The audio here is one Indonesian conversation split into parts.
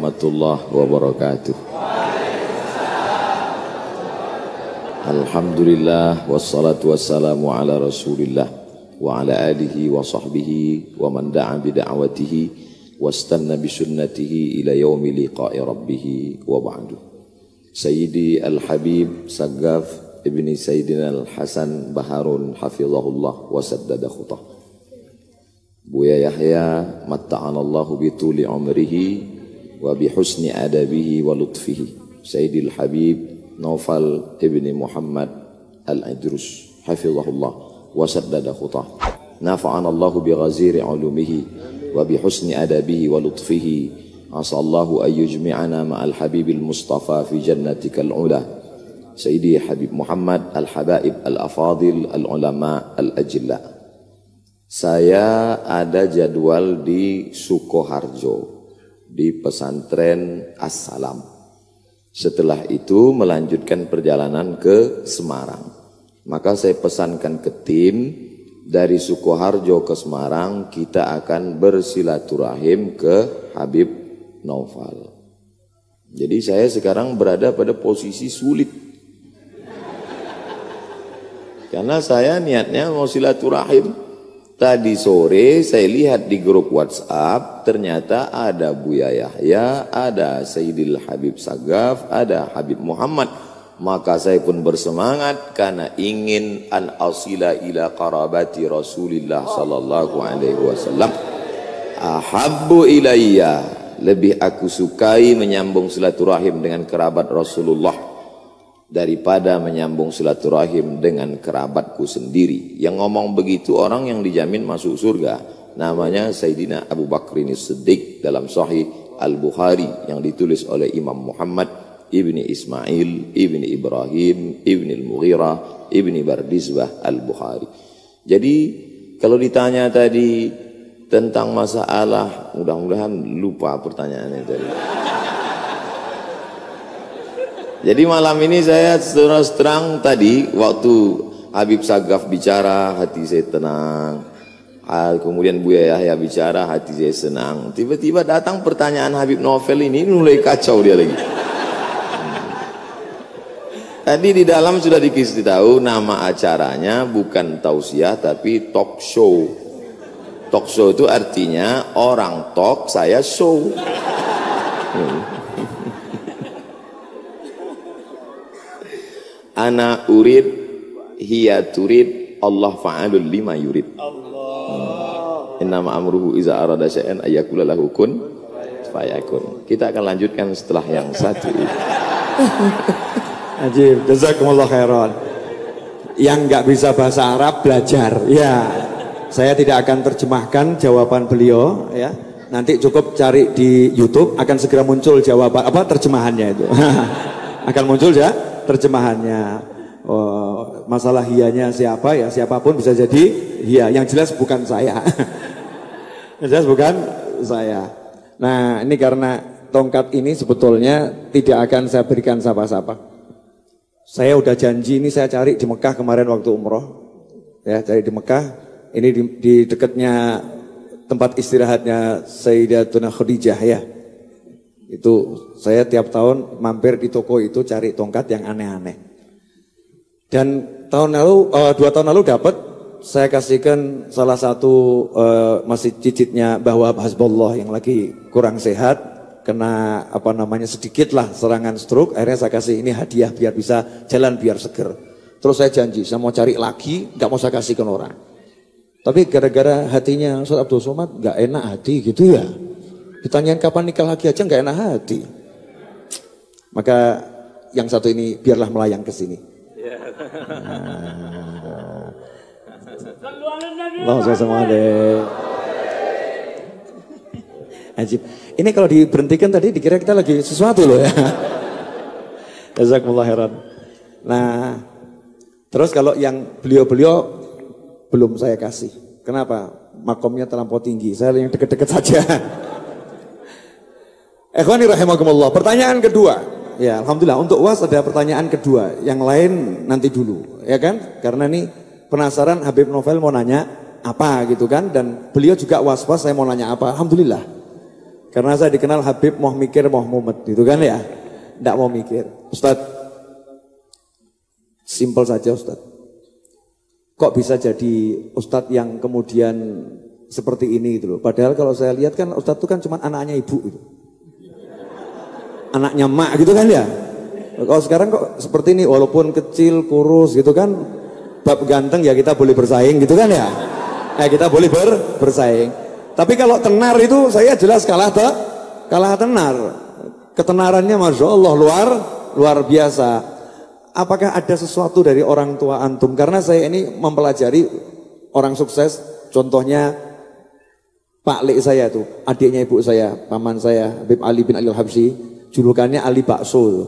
warahmatullahi wabarakatuh. Alhamdulillah wassalatu wassalamu ala Rasulillah wa ala alihi wa sahbihi wa man da'a bi da'watihi wastanna bi sunnatihi ila yaumi liqa'i rabbih wa ba'du. Sayyidi Al-Habib Saggaf ibni Sayyidina Al-Hasan Baharun hafizahullah wa saddada khutah. Buya Yahya matta'anallahu bituli umrihi wa bihusni adabihi wa lutfihi. Sayyidil Habib Naufal ibni Muhammad Al-Idrus hafizahullah wa saddada khutah. Nafa'anallahu bi ghaziri ulumihi wa bihusni adabihi wa lutfihi. Asallahu an yujmi'ana ma'al habibil mustafa fi jannatikal ula. Sayyidi Habib Muhammad Al-Habaib Al-Afadil Al-Ulama Al-Ajilla. Saya ada jadwal di Sukoharjo, di pesantren As-Salam. Setelah itu melanjutkan perjalanan ke Semarang. Maka saya pesankan ke tim, dari Sukoharjo ke Semarang kita akan bersilaturahim ke Habib Naufal. Jadi saya sekarang berada pada posisi sulit. Karena saya niatnya mau silaturahim. Tadi sore saya lihat di grup WhatsApp, ternyata ada Buya Yahya, ada Sayyidil Habib Saggaf, ada Habib Muhammad. Maka saya pun bersemangat karena ingin an asila ila qarabati Rasulillah sallallahu alaihi wasallam. Ahabbu ilayya, lebih aku sukai menyambung silaturahim dengan kerabat Rasulullah daripada menyambung silaturahim dengan kerabatku sendiri. Yang ngomong begitu orang yang dijamin masuk surga. Namanya Sayyidina Abu Bakrin As-Siddiq dalam Sahih Al-Bukhari yang ditulis oleh Imam Muhammad ibni Ismail ibni Ibrahim ibni Al-Mughirah ibni Bardizbah Al-Bukhari. Jadi kalau ditanya tadi tentang masalah, mudah-mudahan lupa pertanyaannya tadi. Jadi malam ini saya terus terang tadi waktu Habib Saggaf bicara hati saya tenang. Kemudian Buya Yahya bicara hati saya senang. Tiba-tiba datang pertanyaan Habib Naufal ini mulai kacau dia lagi. Tadi di dalam sudah dikasih tahu nama acaranya bukan tausiah tapi talk show. Talk show itu artinya orang talk saya show. Ana urid hiya turid Allah fa'alul lima yurid. Innama amruhu iza arada syai'an ayyakula lahu kun fayakun. Kita akan lanjutkan setelah yang satu ini. Ajib, jazakumullah khairan. Yang nggak bisa bahasa Arab belajar. Ya, saya tidak akan terjemahkan jawaban beliau. Ya, nanti cukup cari di YouTube akan segera muncul jawaban terjemahannya itu. Akan muncul ya terjemahannya. Masalah hiyanya siapa ya, siapapun bisa jadi hiya. Yang jelas bukan saya. Yang jelas bukan saya. Nah, ini karena tongkat ini sebetulnya tidak akan saya berikan siapa-siapa. Saya udah janji ini saya cari di Mekah kemarin waktu umroh. Ya, cari di Mekah. Ini di dekatnya tempat istirahatnya Sayyidatuna Khadijah ya. Itu saya tiap tahun mampir di toko itu cari tongkat yang aneh-aneh. Dan tahun lalu, 2 tahun lalu dapat, saya kasihkan salah satu masih cicitnya bahwa Hasbullah yang lagi kurang sehat, kena sedikit lah serangan stroke. Akhirnya saya kasih ini hadiah biar bisa jalan biar seger. Terus saya janji saya mau cari lagi, nggak mau saya kasihkan orang. Tapi gara-gara hatinya Ustaz Abdul Somad nggak enak hati gitu ya. Ditanyain kapan nikah lagi aja nggak enak hati. Maka yang satu ini biarlah melayang ke sini. Ajib. Ini kalau diberhentikan tadi dikira kita lagi sesuatu loh ya. Jazakumullah khairan. Nah, terus kalau yang beliau-beliau belum saya kasih. Kenapa? Makomnya terlampau tinggi. Saya yang deket-deket saja. Ikhwani rahimakumullah. Pertanyaan kedua. Ya, alhamdulillah untuk UAS ada pertanyaan kedua. Yang lain nanti dulu, ya kan? Karena ini penasaran Habib Naufal mau nanya apa gitu kan, dan beliau juga was-was saya mau nanya apa. Alhamdulillah. Karena saya dikenal Habib mau mikir mau mumet gitu kan ya. Tidak mau mikir. Ustadz, simpel saja Ustadz. Kok bisa jadi Ustadz yang kemudian seperti ini gitu loh. Padahal kalau saya lihat kan Ustadz itu kan cuma anaknya ibu gitu. Anaknya mak gitu kan ya. Kalau sekarang kok seperti ini walaupun kecil, kurus gitu kan. Bab ganteng ya kita boleh bersaing gitu kan ya. Kita boleh bersaing. Tapi kalau tenar itu saya jelas kalah tenar. Ketenarannya Masya Allah luar biasa. Apakah ada sesuatu dari orang tua antum? Karena saya ini mempelajari orang sukses. Contohnya Pak Lek saya itu, adiknya ibu saya, paman saya, Habib Ali bin Ali Al-Habsyi, julukannya Ali Bakso.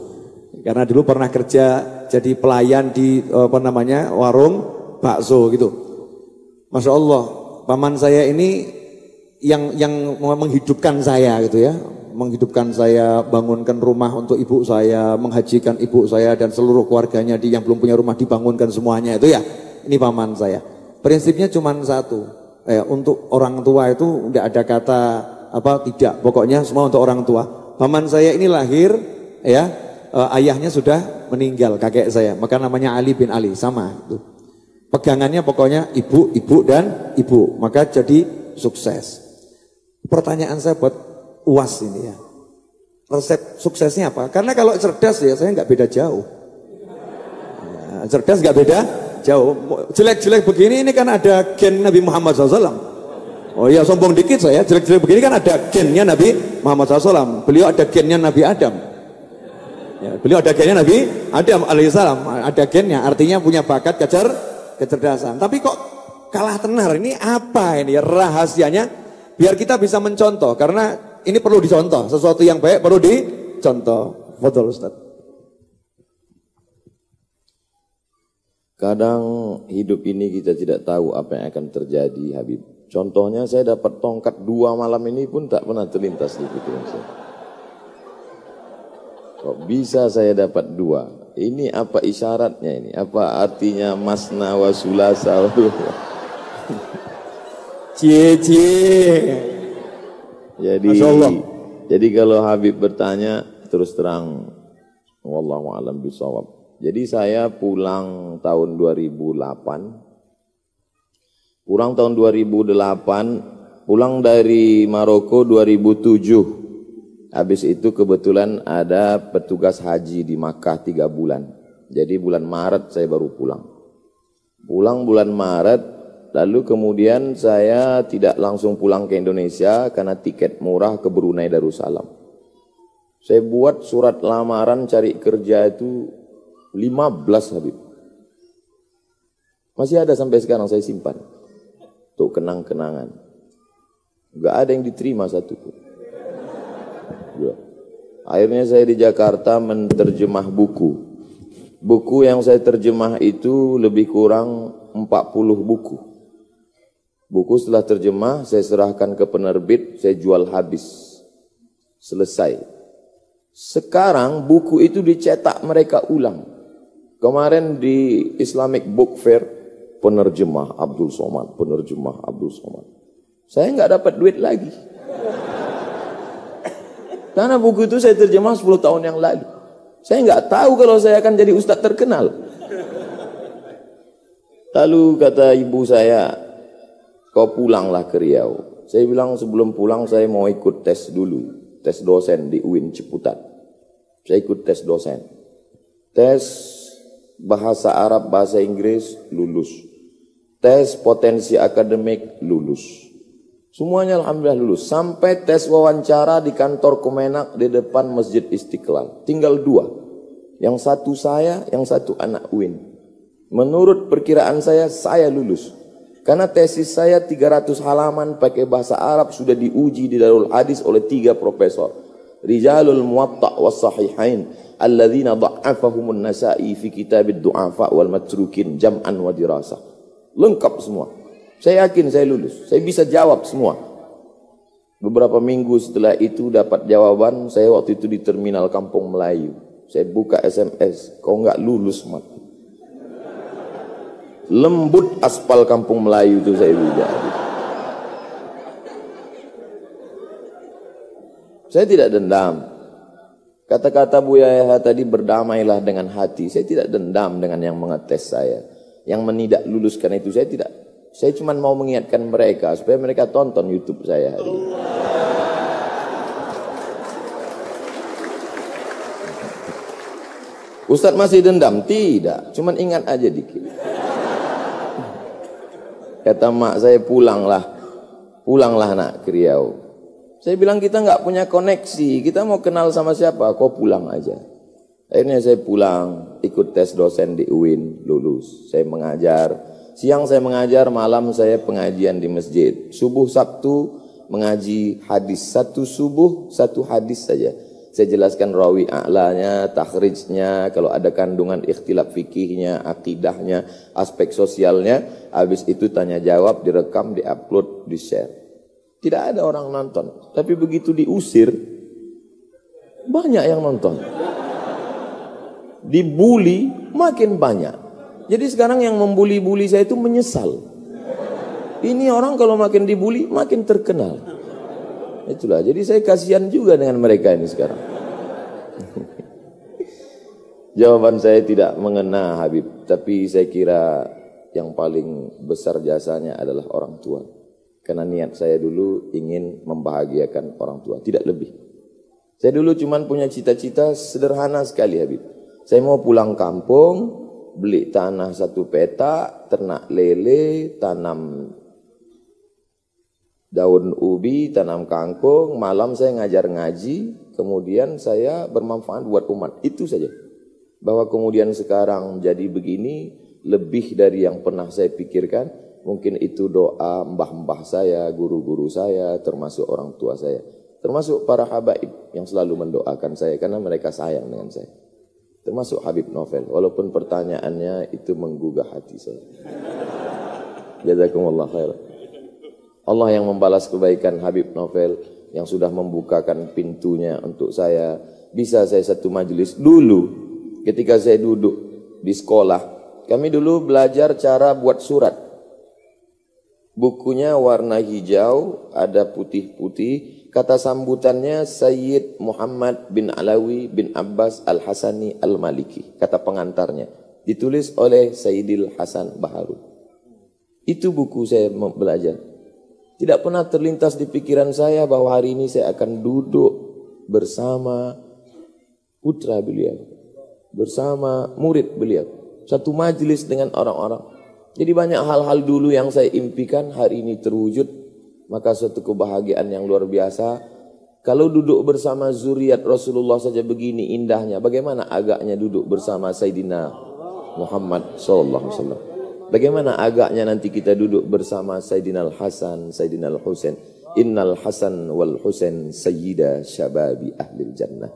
Karena dulu pernah kerja jadi pelayan di warung bakso gitu. Masya Allah, paman saya ini yang menghidupkan saya gitu ya. Menghidupkan saya, bangunkan rumah untuk ibu saya, menghajikan ibu saya dan seluruh keluarganya yang belum punya rumah dibangunkan semuanya itu ya. Ini paman saya. Prinsipnya cuma satu, untuk orang tua itu tidak ada kata tidak, pokoknya semua untuk orang tua. Paman saya ini lahir ya, ayahnya sudah meninggal, kakek saya, maka namanya Ali bin Ali, sama itu. Pegangannya pokoknya ibu dan ibu, maka jadi sukses. Pertanyaan saya buat UAS ini ya, resep suksesnya apa? Karena kalau cerdas ya saya nggak beda jauh. Ya, cerdas nggak beda jauh. Jelek-jelek begini ini kan ada gen Nabi Muhammad SAW. Oh iya sombong dikit saya, jelek-jelek begini kan ada gennya Nabi Muhammad SAW. Beliau ada gennya Nabi Adam. Ya, beliau ada gennya Nabi Adam alaihissalam, ada gennya, artinya punya bakat kecerdasan. Tapi kok kalah tenar? Ini apa ini rahasianya? Biar kita bisa mencontoh, karena ini perlu dicontoh, sesuatu yang baik perlu dicontoh. Betul Ustaz. Kadang hidup ini kita tidak tahu apa yang akan terjadi, Habib. Contohnya saya dapat tongkat 2 malam ini pun tak pernah terlintas di pikiran saya. Kok bisa saya dapat 2? Ini apa isyaratnya ini? Apa artinya masna wa sulasa? Cie. Jadi kalau Habib bertanya terus terang, wallahu a'lam bishawab. Jadi saya pulang tahun 2008. Pulang dari Maroko 2007. Habis itu kebetulan ada petugas haji di Makkah 3 bulan. Jadi bulan Maret saya baru pulang. Pulang bulan Maret. Lalu kemudian saya tidak langsung pulang ke Indonesia karena tiket murah ke Brunei Darussalam. Saya buat surat lamaran cari kerja itu 15 Habib. Masih ada sampai sekarang saya simpan. Untuk kenang-kenangan. Enggak ada yang diterima satu pun. Akhirnya saya di Jakarta menerjemah buku. Buku yang saya terjemah itu lebih kurang 40 buku. Buku setelah terjemah, saya serahkan ke penerbit, saya jual habis. Selesai. Sekarang buku itu dicetak mereka ulang. Kemarin di Islamic Book Fair, penerjemah Abdul Somad. Saya nggak dapat duit lagi. Karena buku itu saya terjemah 10 tahun yang lalu. Saya nggak tahu kalau saya akan jadi ustadz terkenal. Lalu kata ibu saya, kau pulanglah ke Riau. Saya bilang sebelum pulang saya mau ikut tes dulu. Tes dosen di UIN Ciputat. Saya ikut tes dosen. Tes bahasa Arab, bahasa Inggris, lulus. Tes potensi akademik, lulus. Semuanya alhamdulillah lulus. Sampai tes wawancara di kantor Kemenak di depan Masjid Istiqlal. Tinggal 2. Yang satu saya, yang satu anak UIN. Menurut perkiraan saya lulus. Karena tesis saya 300 halaman pakai bahasa Arab sudah diuji di Darul Hadis oleh 3 profesor. Rijalul Muwatta' was Sahihain alladzina dha'afahumun Nasa'i fi kitabid du'afa wal matrukin jam'an wa dirasah. Lengkap semua. Saya yakin saya lulus. Saya bisa jawab semua. Beberapa minggu setelah itu dapat jawaban, saya waktu itu di terminal Kampung Melayu. Saya buka SMS, kau enggak lulus, Mat. Lembut aspal Kampung Melayu itu saya bilang. Saya tidak dendam. Kata-kata Buya Yahya tadi, berdamailah dengan hati. Saya tidak dendam dengan yang mengetes saya. Yang menidak luluskan itu saya tidak. Saya cuma mau mengingatkan mereka supaya mereka tonton YouTube saya hari ini. Ustadz masih dendam? Tidak. Cuma ingat aja dikit. Kata mak saya, pulanglah. Pulanglah nak ke Riau. Saya bilang kita nggak punya koneksi, kita mau kenal sama siapa, kau pulang aja. Akhirnya saya pulang, ikut tes dosen di UIN, lulus. Saya mengajar, siang saya mengajar, malam saya pengajian di masjid. Subuh Sabtu mengaji hadis, satu subuh, satu hadis saja. Saya jelaskan rawi a'lanya, takhrijnya, kalau ada kandungan ikhtilaf fikihnya, akidahnya, aspek sosialnya. Habis itu tanya jawab, direkam, diupload, di-share. Tidak ada orang nonton. Tapi begitu diusir, banyak yang nonton. Dibully, makin banyak. Jadi sekarang yang membuli-buli saya itu menyesal. Ini orang kalau makin dibully, makin terkenal. Itulah, jadi saya kasihan juga dengan mereka ini sekarang. Jawaban saya tidak mengena Habib, tapi saya kira yang paling besar jasanya adalah orang tua. Karena niat saya dulu ingin membahagiakan orang tua, tidak lebih. Saya dulu cuma punya cita-cita sederhana sekali Habib. Saya mau pulang kampung, beli tanah 1 petak, ternak lele, tanam daun ubi, tanam kangkung, malam saya ngajar ngaji, kemudian saya bermanfaat buat umat. Itu saja. Bahwa kemudian sekarang jadi begini, lebih dari yang pernah saya pikirkan. Mungkin itu doa mbah-mbah saya, guru-guru saya, termasuk orang tua saya. Termasuk para habaib yang selalu mendoakan saya, karena mereka sayang dengan saya. Termasuk Habib Novel, walaupun pertanyaannya itu menggugah hati saya. Jazakumullah khair. Allah yang membalas kebaikan Habib Novel, yang sudah membukakan pintunya untuk saya. Bisa saya satu majelis dulu, ketika saya duduk di sekolah, kami dulu belajar cara buat surat. Bukunya warna hijau, ada putih-putih. Kata sambutannya Sayyid Muhammad bin Alawi bin Abbas Al-Hasani Al-Maliki. Kata pengantarnya. Ditulis oleh Sayyidil Hasan Baharun. Itu buku saya belajar. Tidak pernah terlintas di pikiran saya bahwa hari ini saya akan duduk bersama putra beliau. Bersama murid beliau. Satu majelis dengan orang-orang. Jadi banyak hal-hal dulu yang saya impikan hari ini terwujud. Maka suatu kebahagiaan yang luar biasa. Kalau duduk bersama zuriat Rasulullah saja begini indahnya, bagaimana agaknya duduk bersama Sayyidina Muhammad SAW. Bagaimana agaknya nanti kita duduk bersama Sayyidina Al-Hasan, Sayyidina Al-Husain. Innal Hasan wal Husain sayyida syababi ahlil jannah.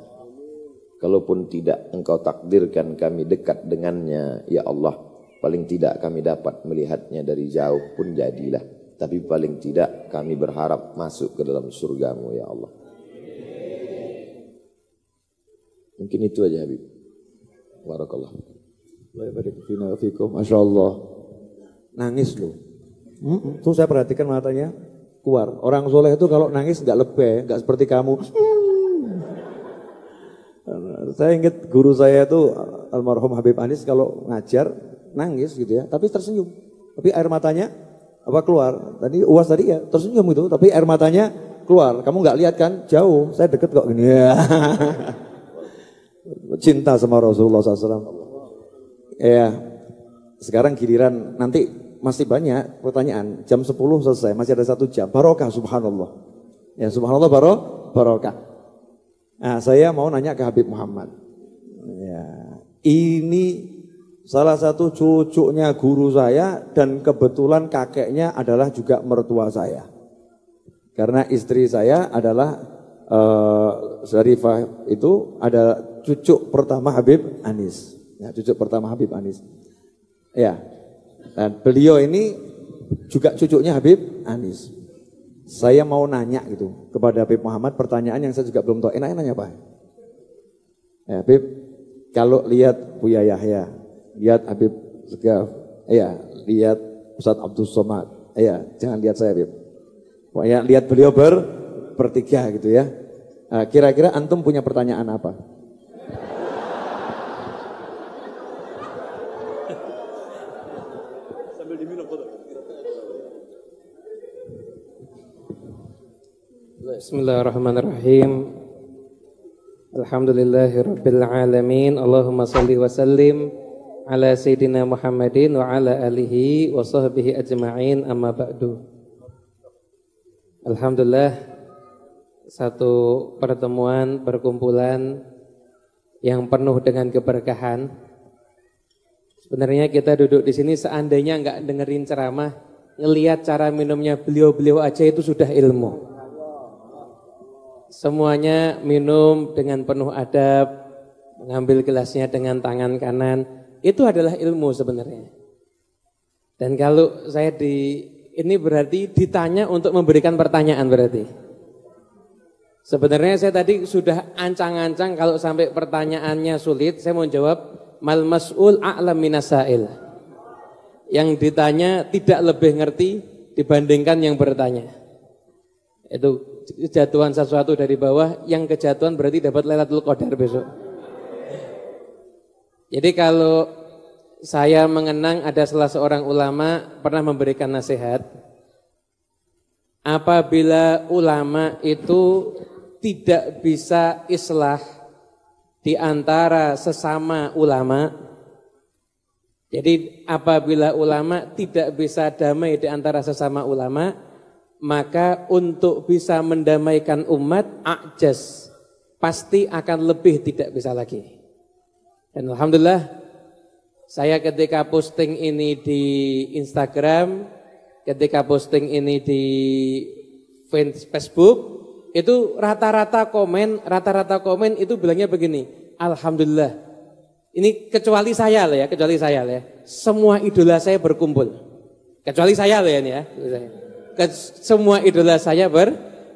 Kalaupun tidak engkau takdirkan kami dekat dengannya, ya Allah, paling tidak kami dapat melihatnya dari jauh pun jadilah. Tapi paling tidak kami berharap masuk ke dalam surgamu ya Allah. Mungkin itu aja Habib. Barakallah. Masya Allah. Nangis loh. Tuh saya perhatikan matanya keluar. Orang soleh itu kalau nangis nggak lebay, nggak seperti kamu. Saya ingat guru saya itu almarhum Habib Anis kalau ngajar nangis gitu ya, tapi tersenyum. Tapi air matanya apa keluar? Tadi UAS tadi ya tersenyum gitu, tapi air matanya keluar. Kamu nggak lihat kan? Jauh. Saya deket kok gini ya. Cinta sama Rasulullah SAW. Ya. Sekarang giliran nanti masih banyak pertanyaan. Jam 10 selesai, masih ada 1 jam. Barokah subhanallah. Ya subhanallah barokah. Nah, saya mau nanya ke Habib Muhammad. Ya, ini salah satu cucunya guru saya dan kebetulan kakeknya adalah juga mertua saya. Karena istri saya adalah Syarifah itu ada cucu pertama Habib Anis. Ya, cucu pertama Habib Anis. Ya. Dan beliau ini juga cucunya Habib Anis. Saya mau nanya gitu kepada Habib Muhammad pertanyaan yang saya juga belum tahu. Enaknya nanya apa? Ya, Habib, kalau lihat Buya Yahya, lihat Habib Segaf, ya, lihat Ustadz Abdul Somad, ya, jangan lihat saya Habib. Pokoknya lihat beliau bertiga gitu ya. Kira-kira antum punya pertanyaan apa? Bismillahirrahmanirrahim. Alhamdulillahirabbil alamin. Allahumma shalli wa sallim ala sayyidina Muhammadin wa ala alihi wa sahbihi ajma'in, amma ba'du. Alhamdulillah, satu pertemuan, perkumpulan yang penuh dengan keberkahan. Sebenarnya kita duduk di sini seandainya enggak dengerin ceramah, ngelihat cara minumnya beliau-beliau aja itu sudah ilmu. Semuanya minum dengan penuh adab, mengambil gelasnya dengan tangan kanan, itu adalah ilmu sebenarnya. Dan kalau saya ini berarti ditanya untuk memberikan pertanyaan berarti. Sebenarnya saya tadi sudah ancang-ancang kalau sampai pertanyaannya sulit, saya mau jawab mal mas'ul a'lam minasail. Yang ditanya tidak lebih ngerti dibandingkan yang bertanya. Itu kejatuhan sesuatu dari bawah, yang kejatuhan berarti dapat Lailatul Qadar besok. Jadi kalau saya mengenang ada salah seorang ulama pernah memberikan nasihat, apabila ulama itu tidak bisa islah di antara sesama ulama, jadi apabila ulama tidak bisa damai di antara sesama ulama, maka untuk bisa mendamaikan umat, ajaz, pasti akan lebih tidak bisa lagi. Dan alhamdulillah, saya ketika posting ini di Instagram, ketika posting ini di Facebook, itu rata-rata komen itu bilangnya begini, alhamdulillah. Ini kecuali saya lah ya, semua idola saya berkumpul. Kecuali saya lah ya. Semua idola saya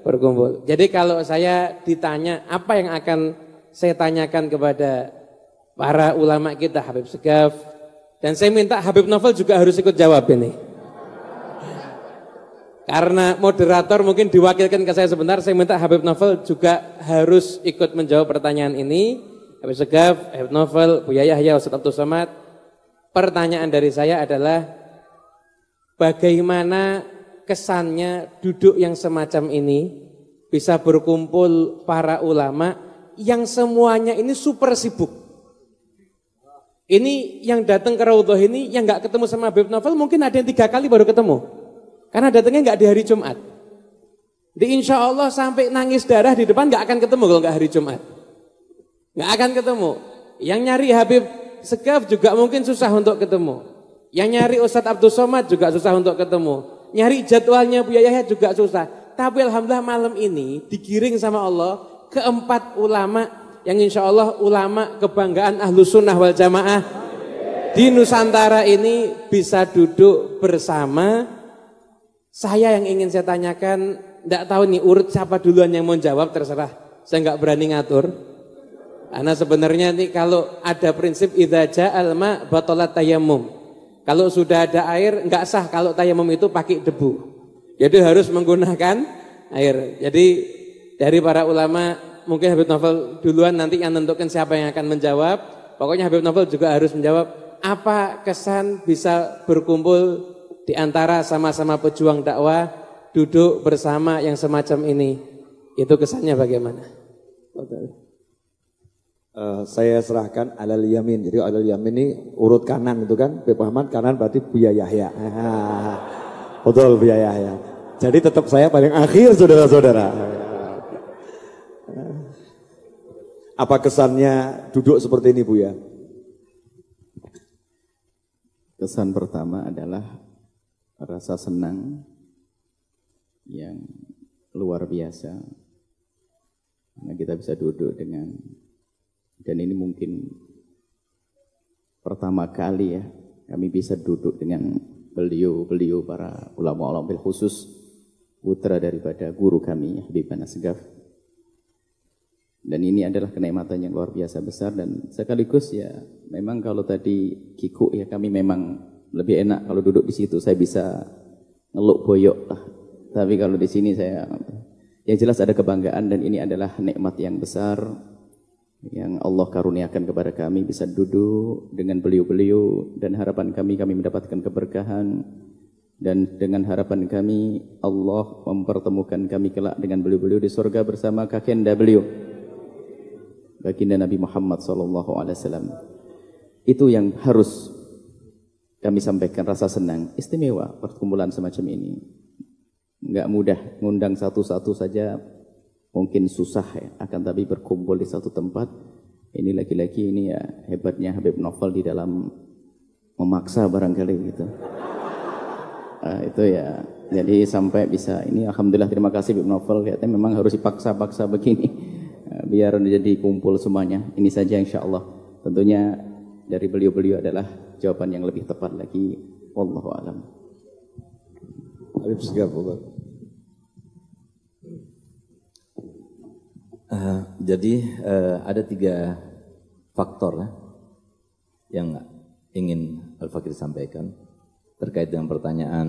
berkumpul. Jadi kalau saya ditanya apa yang akan saya tanyakan kepada para ulama kita, Habib Segaf, dan saya minta Habib Novel juga harus ikut jawab ini. Karena moderator mungkin diwakilkan ke saya sebentar, saya minta Habib Novel juga harus ikut menjawab pertanyaan ini. Habib Segaf, Habib Novel, Buya Yahya, Ustaz Abdul Somad. Pertanyaan dari saya adalah bagaimana kesannya duduk yang semacam ini bisa berkumpul para ulama yang semuanya ini super sibuk. Ini yang datang ke Raudhah ini yang nggak ketemu sama Habib Novel mungkin ada yang 3 kali baru ketemu. Karena datangnya nggak di hari Jumat. Di insya Allah sampai nangis darah di depan nggak akan ketemu kalau nggak hari Jumat. Nggak akan ketemu. Yang nyari Habib Segaf juga mungkin susah untuk ketemu. Yang nyari Ustaz Abdul Somad juga susah untuk ketemu. Nyari jadwalnya Buya Yahya juga susah. Tapi alhamdulillah malam ini digiring sama Allah ke 4 ulama yang insya Allah ulama kebanggaan Ahlus Sunnah wal Jamaah di Nusantara ini bisa duduk bersama. Saya yang ingin saya tanyakan, enggak tahu nih urut siapa duluan yang mau jawab, terserah. Saya enggak berani ngatur. Karena sebenarnya nih kalau ada prinsip idza ja'al ma batalat tayammum. Kalau sudah ada air, enggak sah kalau tayamum itu pakai debu. Jadi harus menggunakan air. Jadi dari para ulama, mungkin Habib Novel duluan nanti yang menentukan siapa yang akan menjawab. Pokoknya Habib Novel juga harus menjawab, apa kesan bisa berkumpul di antara sama-sama pejuang dakwah, duduk bersama yang semacam ini. Itu kesannya bagaimana? Saya serahkan alal yamin. Jadi alal yamin ini urut kanan itu kan, Habib Ahmad kanan berarti Buya Yahya. Betul Buya Yahya. Jadi tetap saya paling akhir saudara-saudara. Apa kesannya duduk seperti ini Buya? Kesan pertama adalah rasa senang yang luar biasa. Karena kita bisa duduk dengan, dan ini mungkin pertama kali ya kami bisa duduk dengan beliau para ulama bil khusus putra daripada guru kami Habib Segaf. Dan ini adalah kenikmatan yang luar biasa besar, dan sekaligus ya memang kalau tadi Kiku ya kami memang lebih enak kalau duduk di situ, saya bisa ngeluk boyok lah. Tapi kalau di sini saya Yang jelas ada kebanggaan dan ini adalah nikmat yang besar yang Allah karuniakan kepada kami bisa duduk dengan beliau-beliau, dan harapan kami mendapatkan keberkahan, dan dengan harapan kami Allah mempertemukan kami kelak dengan beliau-beliau di surga bersama kakenda beliau baginda Nabi Muhammad SAW. Itu yang harus kami sampaikan, rasa senang istimewa perkumpulan semacam ini. Enggak mudah, ngundang satu-satu saja mungkin susah ya, akan tapi berkumpul di satu tempat ini lagi-lagi ini ya hebatnya Habib Novel di dalam memaksa barangkali gitu. Itu ya, jadi sampai bisa ini alhamdulillah, terima kasih Habib Novel, kayaknya memang harus dipaksa-paksa begini biar jadi kumpul semuanya. Ini saja insyaallah, tentunya dari beliau-beliau adalah jawaban yang lebih tepat lagi, wallahu a'lam. Habib Segaf, Jadi ada 3 faktor yang ingin Al-Fakir sampaikan terkait dengan pertanyaan,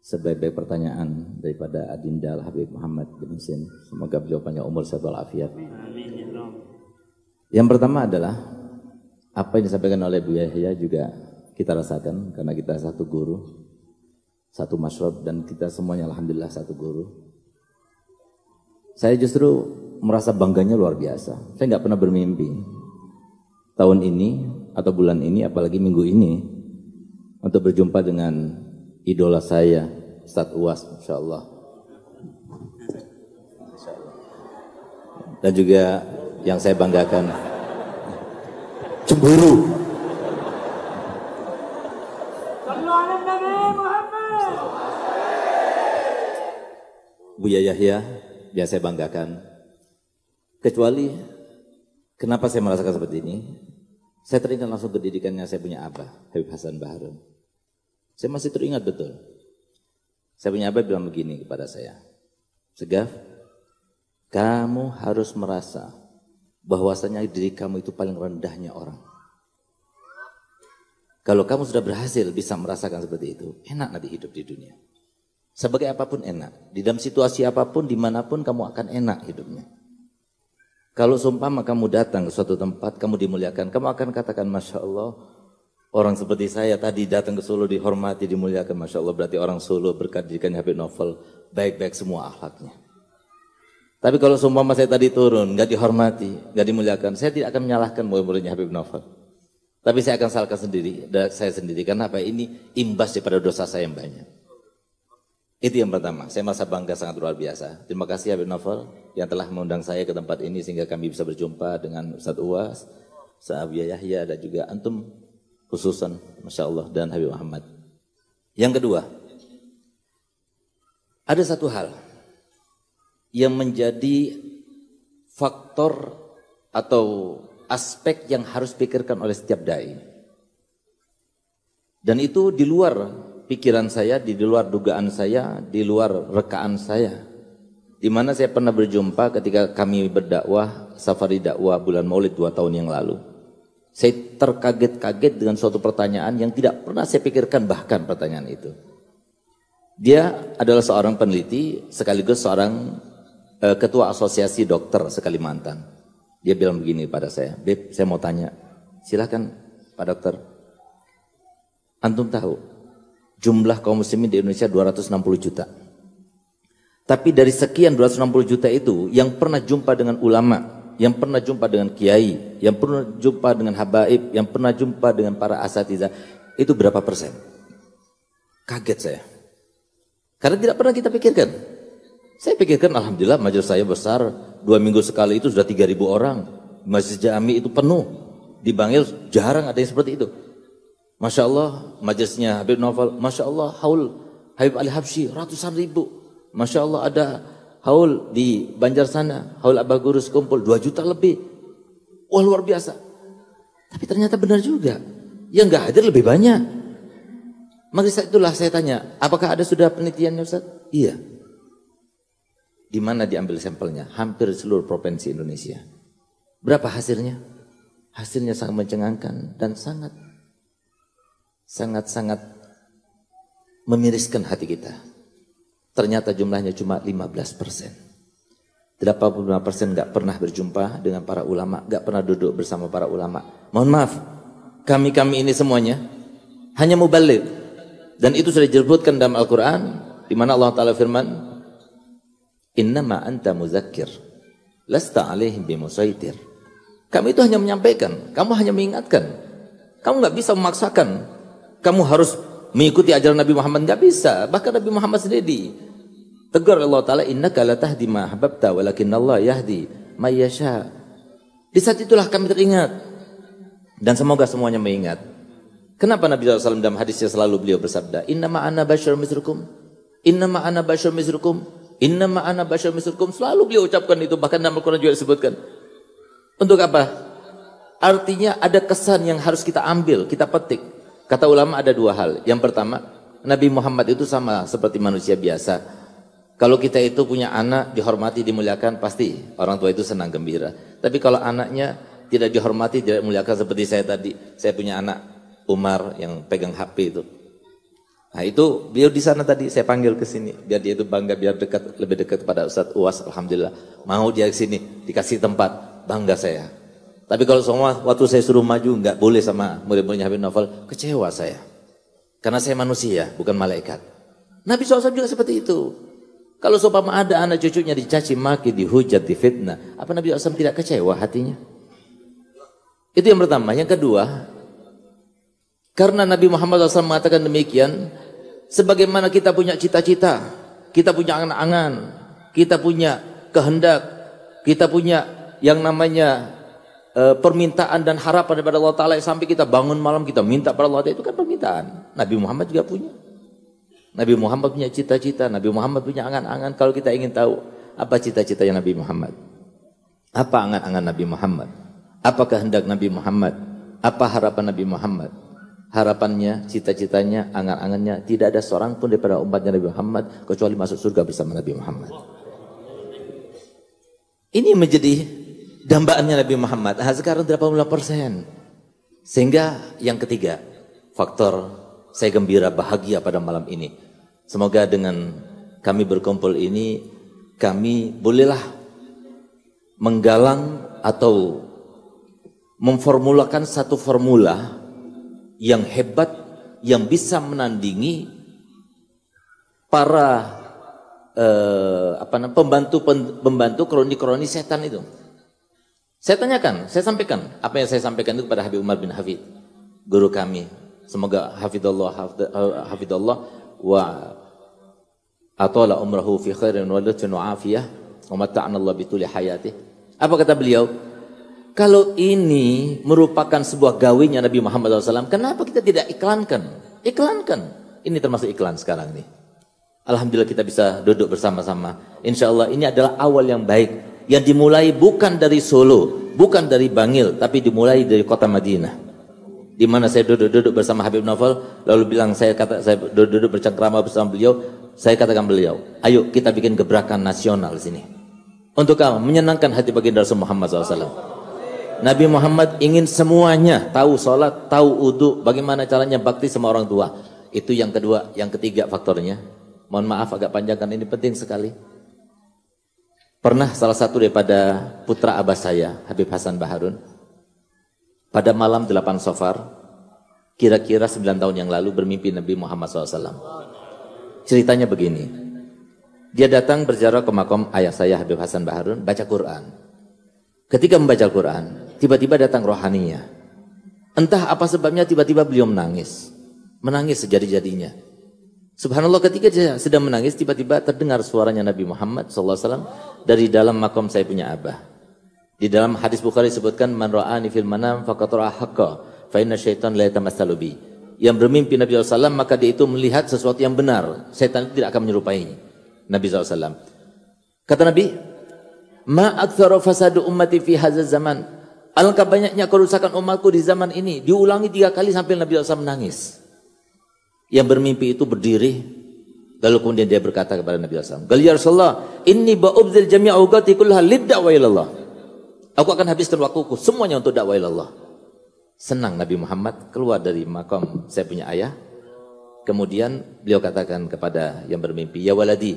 sebaik-baik pertanyaan daripada Adinda Al-Habib Muhammad bin Husin. Semoga jawabannya umur sehat walafiat. Yang pertama adalah apa yang disampaikan oleh Bu Yahya juga kita rasakan, karena kita satu guru, satu masyrab, dan kita semuanya alhamdulillah satu guru. Saya justru merasa bangganya luar biasa. Saya nggak pernah bermimpi tahun ini atau bulan ini, apalagi minggu ini, untuk berjumpa dengan idola saya, Ustadz Uwas, Masya Allah. Dan juga yang saya banggakan, cemburu. Buya Yahya, yang saya banggakan. Kecuali, kenapa saya merasakan seperti ini? Saya teringat langsung pendidikannya saya punya abah, Habib Hasan Baharun. Saya masih teringat betul. Saya punya abah bilang begini kepada saya, Segaf, kamu harus merasa bahwasanya diri kamu itu paling rendahnya orang. Kalau kamu sudah berhasil bisa merasakan seperti itu, enak nanti hidup di dunia. Sebagai apapun enak, di dalam situasi apapun, dimanapun kamu akan enak hidupnya. Kalau seumpama kamu datang ke suatu tempat, kamu dimuliakan, kamu akan katakan, Masya Allah, orang seperti saya tadi datang ke Solo dihormati, dimuliakan, Masya Allah, berarti orang Solo berkat didikan Habib Novel, baik-baik semua akhlaknya. Tapi kalau seumpama saya tadi turun, nggak dihormati, nggak dimuliakan, saya tidak akan menyalahkan murid-muridnya Habib Novel. Tapi saya akan salahkan saya sendiri, karena apa? Ini imbas daripada dosa saya yang banyak. Itu yang pertama, saya merasa bangga sangat luar biasa. Terima kasih Habib Novel yang telah mengundang saya ke tempat ini sehingga kami bisa berjumpa dengan Ustadz Uwas, Ustadz Abu Yahya, dan juga antum khususan, Masya Allah, dan Habib Muhammad. Yang kedua, ada satu hal yang menjadi faktor atau aspek yang harus pikirkan oleh setiap dai. Dan itu di luar pikiran saya, di luar dugaan saya, di luar rekaan saya. Di mana saya pernah berjumpa ketika kami berdakwah, safari dakwah bulan Maulid 2 tahun yang lalu. Saya terkaget-kaget dengan suatu pertanyaan yang tidak pernah saya pikirkan, bahkan pertanyaan itu. Dia adalah seorang peneliti sekaligus seorang ketua asosiasi dokter se-Kalimantan. Dia bilang begini pada saya, Beb, saya mau tanya, silakan Pak Dokter. Antum tahu jumlah kaum muslimin di Indonesia 260 juta. Tapi dari sekian 260 juta itu, yang pernah jumpa dengan ulama, yang pernah jumpa dengan kiai, yang pernah jumpa dengan habaib, yang pernah jumpa dengan para asatidzah, itu berapa persen? Kaget saya. Karena tidak pernah kita pikirkan. Saya pikirkan alhamdulillah majelis saya besar, 2 minggu sekali itu sudah 3.000 orang. Masjid Jami itu penuh. Di Bangil jarang ada yang seperti itu. Masya Allah, majelisnya Habib Novel, Masya Allah, haul Habib Ali Habsyi, ratusan ribu. Masya Allah, ada haul di Banjar sana, haul Abah Gurus kumpul, 2 juta lebih. Wah, luar biasa. Tapi ternyata benar juga. Yang nggak hadir lebih banyak. Maka itulah saya tanya, apakah ada sudah penelitiannya Ustaz? Iya. Di mana diambil sampelnya? Hampir seluruh provinsi Indonesia. Berapa hasilnya? Hasilnya sangat mencengangkan dan sangat-sangat memiriskan hati kita. Ternyata jumlahnya cuma 15%. 85% nggak pernah berjumpa dengan para ulama, nggak pernah duduk bersama para ulama. Mohon maaf, kami ini semuanya hanya mubaligh. Dan itu sudah disebutkan dalam Al-Quran, di mana Allah Ta'ala firman, innama anta muzakkir, lasta alaihim bimusaitir. Kamu itu hanya menyampaikan, kamu hanya mengingatkan. Kamu nggak bisa memaksakan. Kamu harus mengikuti ajaran Nabi Muhammad, nggak bisa. Bahkan Nabi Muhammad sendiri tegur Allah Ta'ala, innaka la tahdi ma ahbabta walakinnallaha yahdi may yasha. Di saat itulah kami teringat. Dan semoga semuanya mengingat. Kenapa Nabi SAW dalam hadisnya selalu beliau bersabda, innama ana basyarun mislukum, innama ana basyarun mislukum, innama ana basyarun mislukum. Selalu beliau ucapkan itu, bahkan dalam Al-Quran juga disebutkan. Untuk apa? Artinya ada kesan yang harus kita ambil, kita petik. Kata ulama ada dua hal. Yang pertama, Nabi Muhammad itu sama seperti manusia biasa. Kalau kita itu punya anak, dihormati, dimuliakan, pasti orang tua itu senang gembira. Tapi kalau anaknya tidak dihormati, tidak dimuliakan seperti saya tadi. Saya punya anak Umar yang pegang HP itu. Nah itu beliau di sana tadi, saya panggil ke sini. Biar dia itu bangga, biar dekat, lebih dekat kepada Ustadz Uwas, alhamdulillah. Mau dia ke sini, dikasih tempat, bangga saya. Tapi kalau semua waktu saya suruh maju, nggak boleh sama murid-muridnya Habib Novel, kecewa saya. Karena saya manusia, bukan malaikat. Nabi SAW juga seperti itu. Kalau seumpama ada anak cucunya dicaci maki, dihujat, difitnah, apa Nabi SAW tidak kecewa hatinya? Itu yang pertama. Yang kedua, karena Nabi Muhammad SAW mengatakan demikian, sebagaimana kita punya cita-cita, kita punya angan-angan, kita punya kehendak, kita punya yang namanya permintaan dan harapan daripada Allah Ta'ala, sampai kita bangun malam kita minta pada Allah Ta'ala, itu kan permintaan. Nabi Muhammad juga punya. Nabi Muhammad punya cita-cita, Nabi Muhammad punya angan-angan. Kalau kita ingin tahu apa cita-citanya Nabi Muhammad, apa angan-angan Nabi Muhammad, apa kehendak Nabi Muhammad, apa harapan Nabi Muhammad, harapannya, cita-citanya, angan-angannya, tidak ada seorang pun daripada umatnya Nabi Muhammad kecuali masuk surga bersama Nabi Muhammad. Ini menjadi dambaannya Nabi Muhammad. Sekarang 80%. Sehingga yang ketiga, faktor saya gembira, bahagia pada malam ini. Semoga dengan kami berkumpul ini, kami bolehlah menggalang atau memformulakan satu formula yang hebat, yang bisa menandingi para pembantu kroni-kroni setan itu. Saya tanyakan, saya sampaikan apa yang saya sampaikan itu kepada Habib Umar bin Hafid, guru kami. Semoga hafidallah wa atala umrahu fi khairin wa lutfin wa afiyah wa mata'ana Allah bituli hayatih. Apa kata beliau? Kalau ini merupakan sebuah gawinya Nabi Muhammad SAW, kenapa kita tidak iklankan? Iklankan. Ini termasuk iklan sekarang nih. Alhamdulillah kita bisa duduk bersama-sama. Insya Allah ini adalah awal yang baik. Yang dimulai bukan dari Solo, bukan dari Bangil, tapi dimulai dari kota Madinah. Di mana saya duduk bersama Habib Novel, lalu bilang saya duduk bercengkrama bersama beliau, saya katakan beliau, ayo kita bikin gebrakan nasional sini. Untuk apa? Menyenangkan hati baginda Rasul Muhammad SAW. Nabi Muhammad ingin semuanya tahu sholat, tahu wudu, bagaimana caranya bakti sama orang tua. Itu yang kedua, yang ketiga faktornya. Mohon maaf agak panjang kan ini penting sekali. Pernah salah satu daripada putra abah saya, Habib Hasan Baharun, pada malam 8 Safar, kira-kira 9 tahun yang lalu bermimpi Nabi Muhammad SAW. Ceritanya begini, dia datang berziarah ke makam ayah saya Habib Hasan Baharun, baca Quran. Ketika membaca Quran, tiba-tiba datang rohaninya. Entah apa sebabnya tiba-tiba beliau menangis. Menangis sejadi-jadinya. Subhanallah, ketika dia sedang menangis, tiba-tiba terdengar suaranya Nabi Muhammad SAW dari dalam makam saya punya abah. Di dalam hadis Bukhari disebutkan, man ra'ani fil manam faqad ra'a haqqa fa inna syaitan la yatamassalu bi. Yang bermimpi Nabi SAW, maka dia itu melihat sesuatu yang benar. Setan itu tidak akan menyerupai Nabi SAW. Kata Nabi, ma aktsara fasadu ummati fi hadzal zaman. Alangkah banyaknya kerusakan umatku di zaman ini. Diulangi 3 kali sampai Nabi SAW menangis. Yang bermimpi itu berdiri, lalu kemudian dia berkata kepada Nabi SAW, "Qal ya Rasulullah, inni ba'ubdzil jami'a awqati kullaha lid-da'wa ila Allah." Aku akan habiskan waktuku semuanya untuk dakwah ilallah. Senang Nabi Muhammad keluar dari makam saya punya ayah. Kemudian beliau katakan kepada yang bermimpi, ya waladi,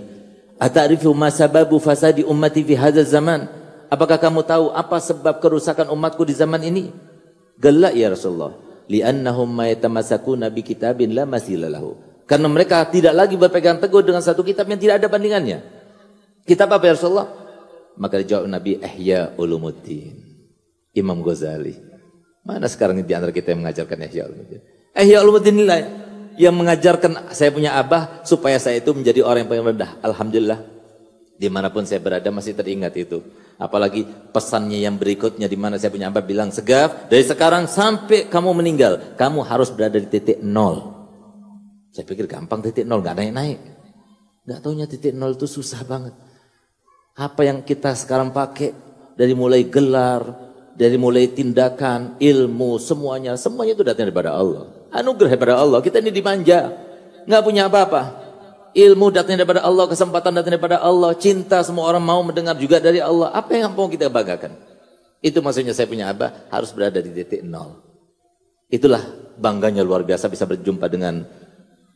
ata'rifu ma sababu fasadi ummati fi hadzal zaman? Apakah kamu tahu apa sebab kerusakan umatku di zaman ini? Qala ya Rasulullah, li'annahum ma yatamassakuna bi kitabin la masila lahu. Karena mereka tidak lagi berpegang teguh dengan satu kitab yang tidak ada bandingannya. Kitab apa ya Rasulullah? Maka dijawab Nabi, Ihya Ulumuddin, Imam Ghazali. Mana sekarang di antara kita yang mengajarkan Ihya Ulumuddin? Ihya Ulumuddin inilah yang mengajarkan saya punya abah supaya saya itu menjadi orang yang paling rendah. Alhamdulillah, dimanapun saya berada masih teringat itu. Apalagi pesannya yang berikutnya, di mana saya punya abah bilang, Segaf, dari sekarang sampai kamu meninggal, kamu harus berada di titik nol. Saya pikir gampang titik nol, gak naik-naik. Gak taunya titik nol itu susah banget. Apa yang kita sekarang pakai, dari mulai gelar, dari mulai tindakan, ilmu, semuanya itu datang daripada Allah. Anugerah daripada Allah. Kita ini dimanja, nggak punya apa-apa. Ilmu datang daripada Allah, kesempatan datang daripada Allah, cinta semua orang mau mendengar juga dari Allah. Apa yang mau kita banggakan? Itu maksudnya saya punya abah harus berada di titik nol. Itulah bangganya luar biasa bisa berjumpa dengan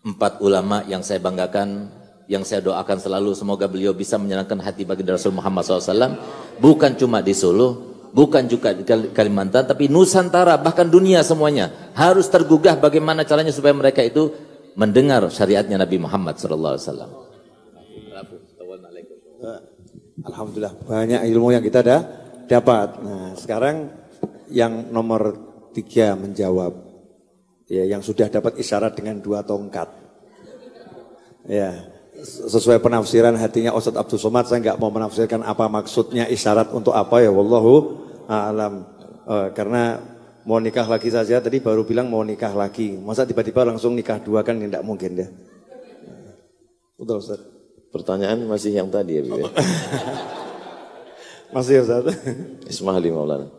4 ulama yang saya banggakan, yang saya doakan selalu semoga beliau bisa menyenangkan hati baginda Rasul Muhammad SAW. Bukan cuma di Solo, bukan juga di Kalimantan, tapi Nusantara, bahkan dunia semuanya harus tergugah bagaimana caranya supaya mereka itu mendengar syariatnya Nabi Muhammad SAW. Alhamdulillah banyak ilmu yang kita dapat. Nah sekarang yang nomor 3 menjawab, ya, yang sudah dapat isyarat dengan 2 tongkat. Ya, sesuai penafsiran hatinya Ustaz Abdul Somad, saya nggak mau menafsirkan apa maksudnya isyarat untuk apa ya, wallahu a'lam. Karena mau nikah lagi saja, tadi baru bilang mau nikah lagi, masa tiba-tiba langsung nikah 2 kan tidak mungkin ya. Betul Ustaz. Pertanyaan masih yang tadi ya, Bu. Masih Ustaz. Ismaili Maulana.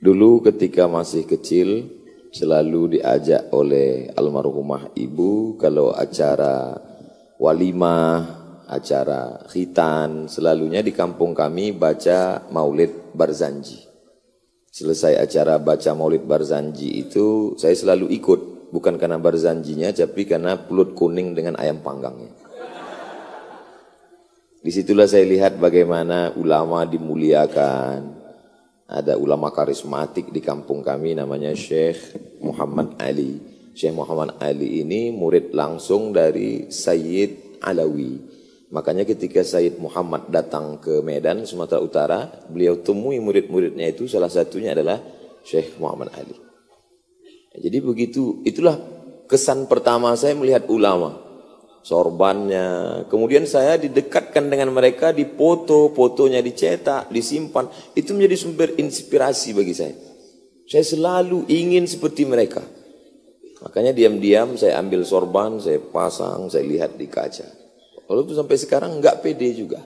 Dulu ketika masih kecil selalu diajak oleh almarhumah ibu kalau acara walimah, acara khitan, selalunya di kampung kami baca Maulid Barzanji. Selesai acara baca Maulid Barzanji itu saya selalu ikut, bukan karena Barzanjinya tapi karena pulut kuning dengan ayam panggangnya. Disitulah saya lihat bagaimana ulama dimuliakan. Ada ulama karismatik di kampung kami namanya Syekh Muhammad Ali. Syekh Muhammad Ali ini murid langsung dari Sayyid Alawi. Makanya ketika Sayyid Muhammad datang ke Medan, Sumatera Utara, beliau temui murid-muridnya itu, salah satunya adalah Syekh Muhammad Ali. Jadi begitu, itulah kesan pertama saya melihat ulama. Sorbannya, kemudian saya didekatkan dengan mereka, dipoto, fotonya dicetak, disimpan, itu menjadi sumber inspirasi bagi saya. Saya selalu ingin seperti mereka. Makanya diam-diam saya ambil sorban, saya pasang, saya lihat di kaca. Walaupun sampai sekarang enggak pede juga.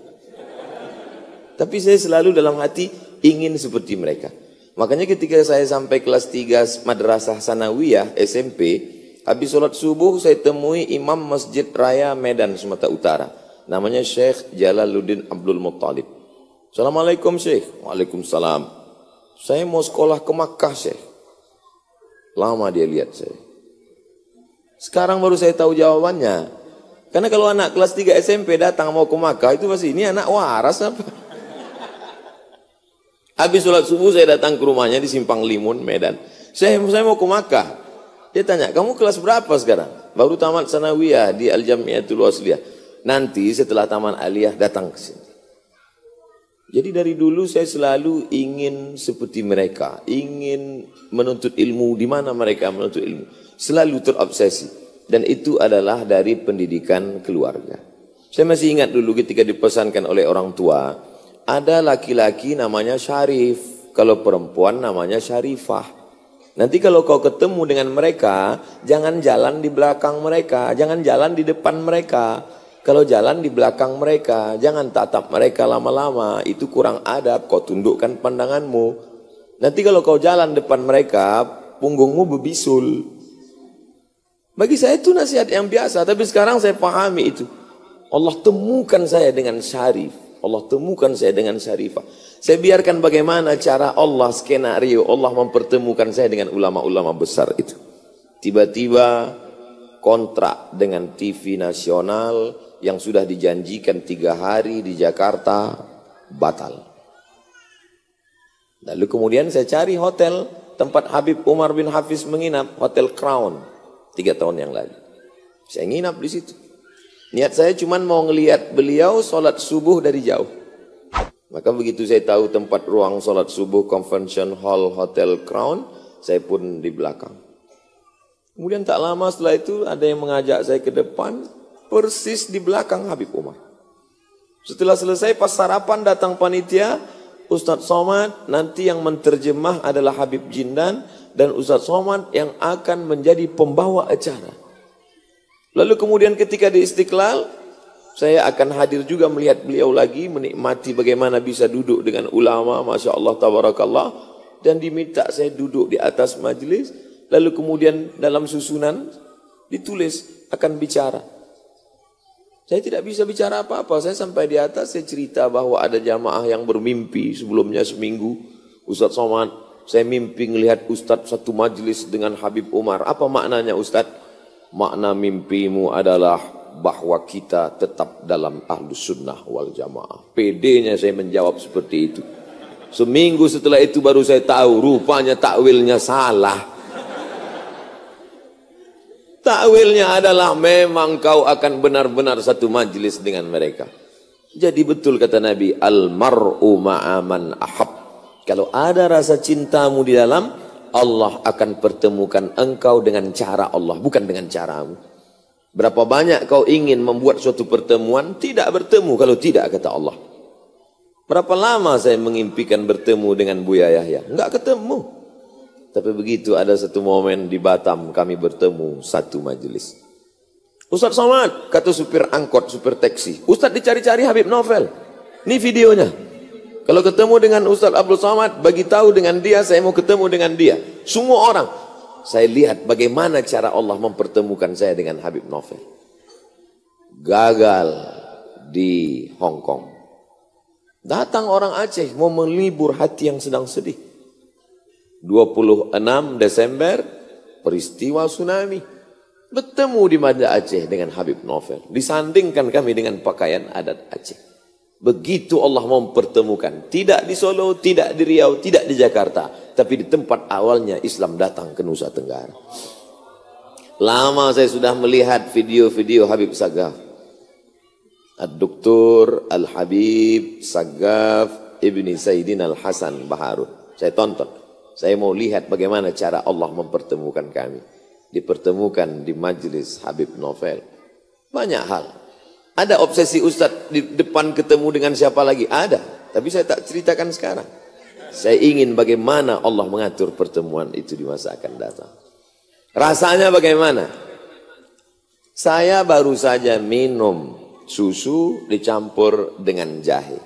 Tapi saya selalu dalam hati ingin seperti mereka. Makanya ketika saya sampai kelas 3 Madrasah Sanawiyah SMP, habis sholat subuh saya temui imam Masjid Raya Medan, Sumatera Utara. Namanya Syekh Jalaluddin Abdul Muttalib. Assalamualaikum Syekh. Waalaikumsalam. Saya mau sekolah ke Makkah Syekh. Lama dia lihat saya. Sekarang baru saya tahu jawabannya. Karena kalau anak kelas 3 SMP datang mau ke Makkah, itu pasti ini anak waras apa? Habis sholat subuh saya datang ke rumahnya di Simpang Limun, Medan. Saya mau ke Makkah. Dia tanya, kamu kelas berapa sekarang? Baru tamat sanawiyah di Al-Jamiatul Wasliyah. Nanti setelah taman aliyah datang ke sini. Jadi dari dulu saya selalu ingin seperti mereka. Ingin menuntut ilmu di mana mereka menuntut ilmu. Selalu terobsesi. Dan itu adalah dari pendidikan keluarga. Saya masih ingat dulu ketika dipesankan oleh orang tua. Ada laki-laki namanya Syarif. Kalau perempuan namanya Syarifah. Nanti kalau kau ketemu dengan mereka, jangan jalan di belakang mereka, jangan jalan di depan mereka. Kalau jalan di belakang mereka, jangan tatap mereka lama-lama, itu kurang adab, kau tundukkan pandanganmu. Nanti kalau kau jalan depan mereka, punggungmu berbisul. Bagi saya itu nasihat yang biasa, tapi sekarang saya pahami itu. Allah temukan saya dengan Syarif. Allah temukan saya dengan Syarifah. Saya biarkan bagaimana cara Allah skenario Allah mempertemukan saya dengan ulama-ulama besar itu. Tiba-tiba kontrak dengan TV nasional yang sudah dijanjikan 3 hari di Jakarta batal. Lalu kemudian saya cari hotel tempat Habib Umar bin Hafiz menginap, Hotel Crown, 3 tahun yang lalu. Saya nginap di situ. Niat saya cuma mau ngelihat beliau sholat subuh dari jauh. Maka begitu saya tahu tempat ruang sholat subuh Convention Hall Hotel Crown, saya pun di belakang. Kemudian tak lama setelah itu ada yang mengajak saya ke depan, persis di belakang Habib Umar. Setelah selesai pas sarapan datang panitia, Ustadz Somad nanti yang menterjemah adalah Habib Jindan dan Ustadz Somad yang akan menjadi pembawa acara. Lalu kemudian ketika di Istiqlal, saya akan hadir juga melihat beliau lagi, menikmati bagaimana bisa duduk dengan ulama, Masya Allah, Tabarakallah, dan diminta saya duduk di atas majelis, lalu kemudian dalam susunan ditulis akan bicara. Saya tidak bisa bicara apa-apa, saya sampai di atas, saya cerita bahwa ada jamaah yang bermimpi sebelumnya seminggu, Ustadz Somad, saya mimpi melihat Ustadz satu majelis dengan Habib Umar. Apa maknanya Ustadz? Makna mimpimu adalah bahwa kita tetap dalam ahlus sunnah wal jamaah. PD-nya saya menjawab seperti itu. Seminggu setelah itu baru saya tahu rupanya takwilnya salah. Takwilnya adalah memang kau akan benar-benar satu majelis dengan mereka. Jadi betul kata Nabi, al-mar'u ma'aman ahab. Kalau ada rasa cintamu di dalam, Allah akan pertemukan engkau dengan cara Allah, bukan dengan caramu. Berapa banyak kau ingin membuat suatu pertemuan, tidak bertemu kalau tidak kata Allah. Berapa lama saya mengimpikan bertemu dengan Buya Yahya, enggak ketemu. Tapi begitu ada satu momen di Batam kami bertemu satu majelis. Ustadz Somad, kata supir angkot, supir taksi, Ustadz dicari-cari Habib Novel. Ini videonya. Kalau ketemu dengan Ustadz Abdul Somad, bagi tahu dengan dia, saya mau ketemu dengan dia. Semua orang. Saya lihat bagaimana cara Allah mempertemukan saya dengan Habib Novel. Gagal di Hong Kong. Datang orang Aceh mau melibur hati yang sedang sedih. 26 Desember, peristiwa tsunami. Bertemu di Banda Aceh dengan Habib Novel. Disandingkan kami dengan pakaian adat Aceh. Begitu Allah mempertemukan. Tidak di Solo, tidak di Riau, tidak di Jakarta. Tapi di tempat awalnya Islam datang ke Nusa Tenggara. Lama saya sudah melihat video-video Habib Sagaf. Ad-Doktor Al-Habib Sagaf Ibni Sayyidin Al-Hasan Baharun. Saya tonton. Saya mau lihat bagaimana cara Allah mempertemukan kami. Dipertemukan di majelis Habib Novel. Banyak hal. Ada obsesi Ustadz di depan ketemu dengan siapa lagi? Ada. Tapi saya tak ceritakan sekarang. Saya ingin bagaimana Allah mengatur pertemuan itu di masa akan datang. Rasanya bagaimana? Saya baru saja minum susu dicampur dengan jahe.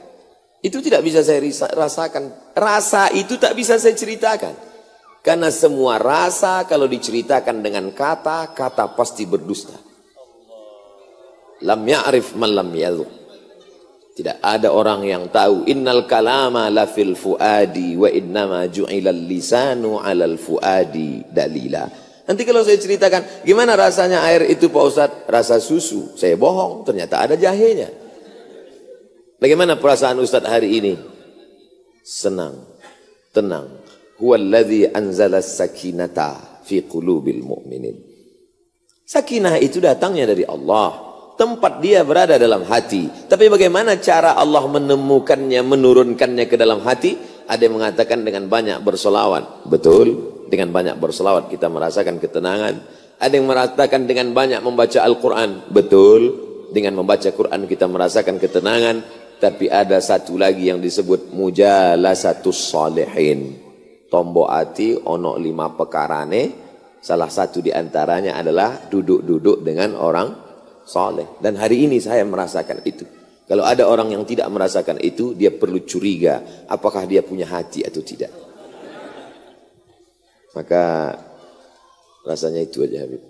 Itu tidak bisa saya rasakan. Rasa itu tak bisa saya ceritakan. Karena semua rasa kalau diceritakan dengan kata, kata pasti berdusta. Lam ya'rif man lam yadhuq. Tidak ada orang yang tahu. Innal kalama la fil fuadi wa innama ju'ilal lisanu 'alal fuadi dalila. Nanti kalau saya ceritakan gimana rasanya air itu Pak Ustadz, rasa susu. Saya bohong, ternyata ada jahenya. Bagaimana perasaan Ustadz hari ini? Senang, tenang. Huwallazi anzala sakinata fi qulubil mu'minin. Sakinah itu datangnya dari Allah. Tempat dia berada dalam hati. Tapi bagaimana cara Allah menemukannya, menurunkannya ke dalam hati? Ada yang mengatakan dengan banyak bersolawat. Betul, dengan banyak bersolawat kita merasakan ketenangan. Ada yang mengatakan dengan banyak membaca Al-Quran. Betul, dengan membaca Quran kita merasakan ketenangan. Tapi ada satu lagi yang disebut mujalasatus salihin. Tombo ati ono 5 pekarane. Salah satu diantaranya adalah duduk-duduk dengan orang soleh. Dan hari ini saya merasakan itu. Kalau ada orang yang tidak merasakan itu, dia perlu curiga apakah dia punya hati atau tidak. Maka rasanya itu aja Habib.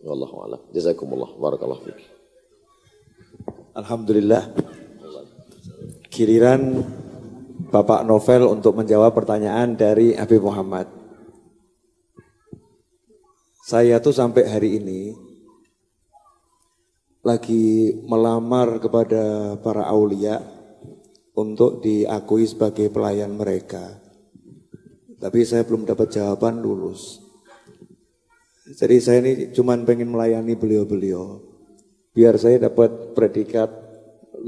Wallahu a'lam. Jazakumullah. Barakallahu fiik. Alhamdulillah. Giliran Bapak Novel untuk menjawab pertanyaan dari Habib Muhammad. Saya tuh sampai hari ini lagi melamar kepada para aulia untuk diakui sebagai pelayan mereka. Tapi saya belum dapat jawaban lulus. Jadi saya ini cuman pengen melayani beliau-beliau. Biar saya dapat predikat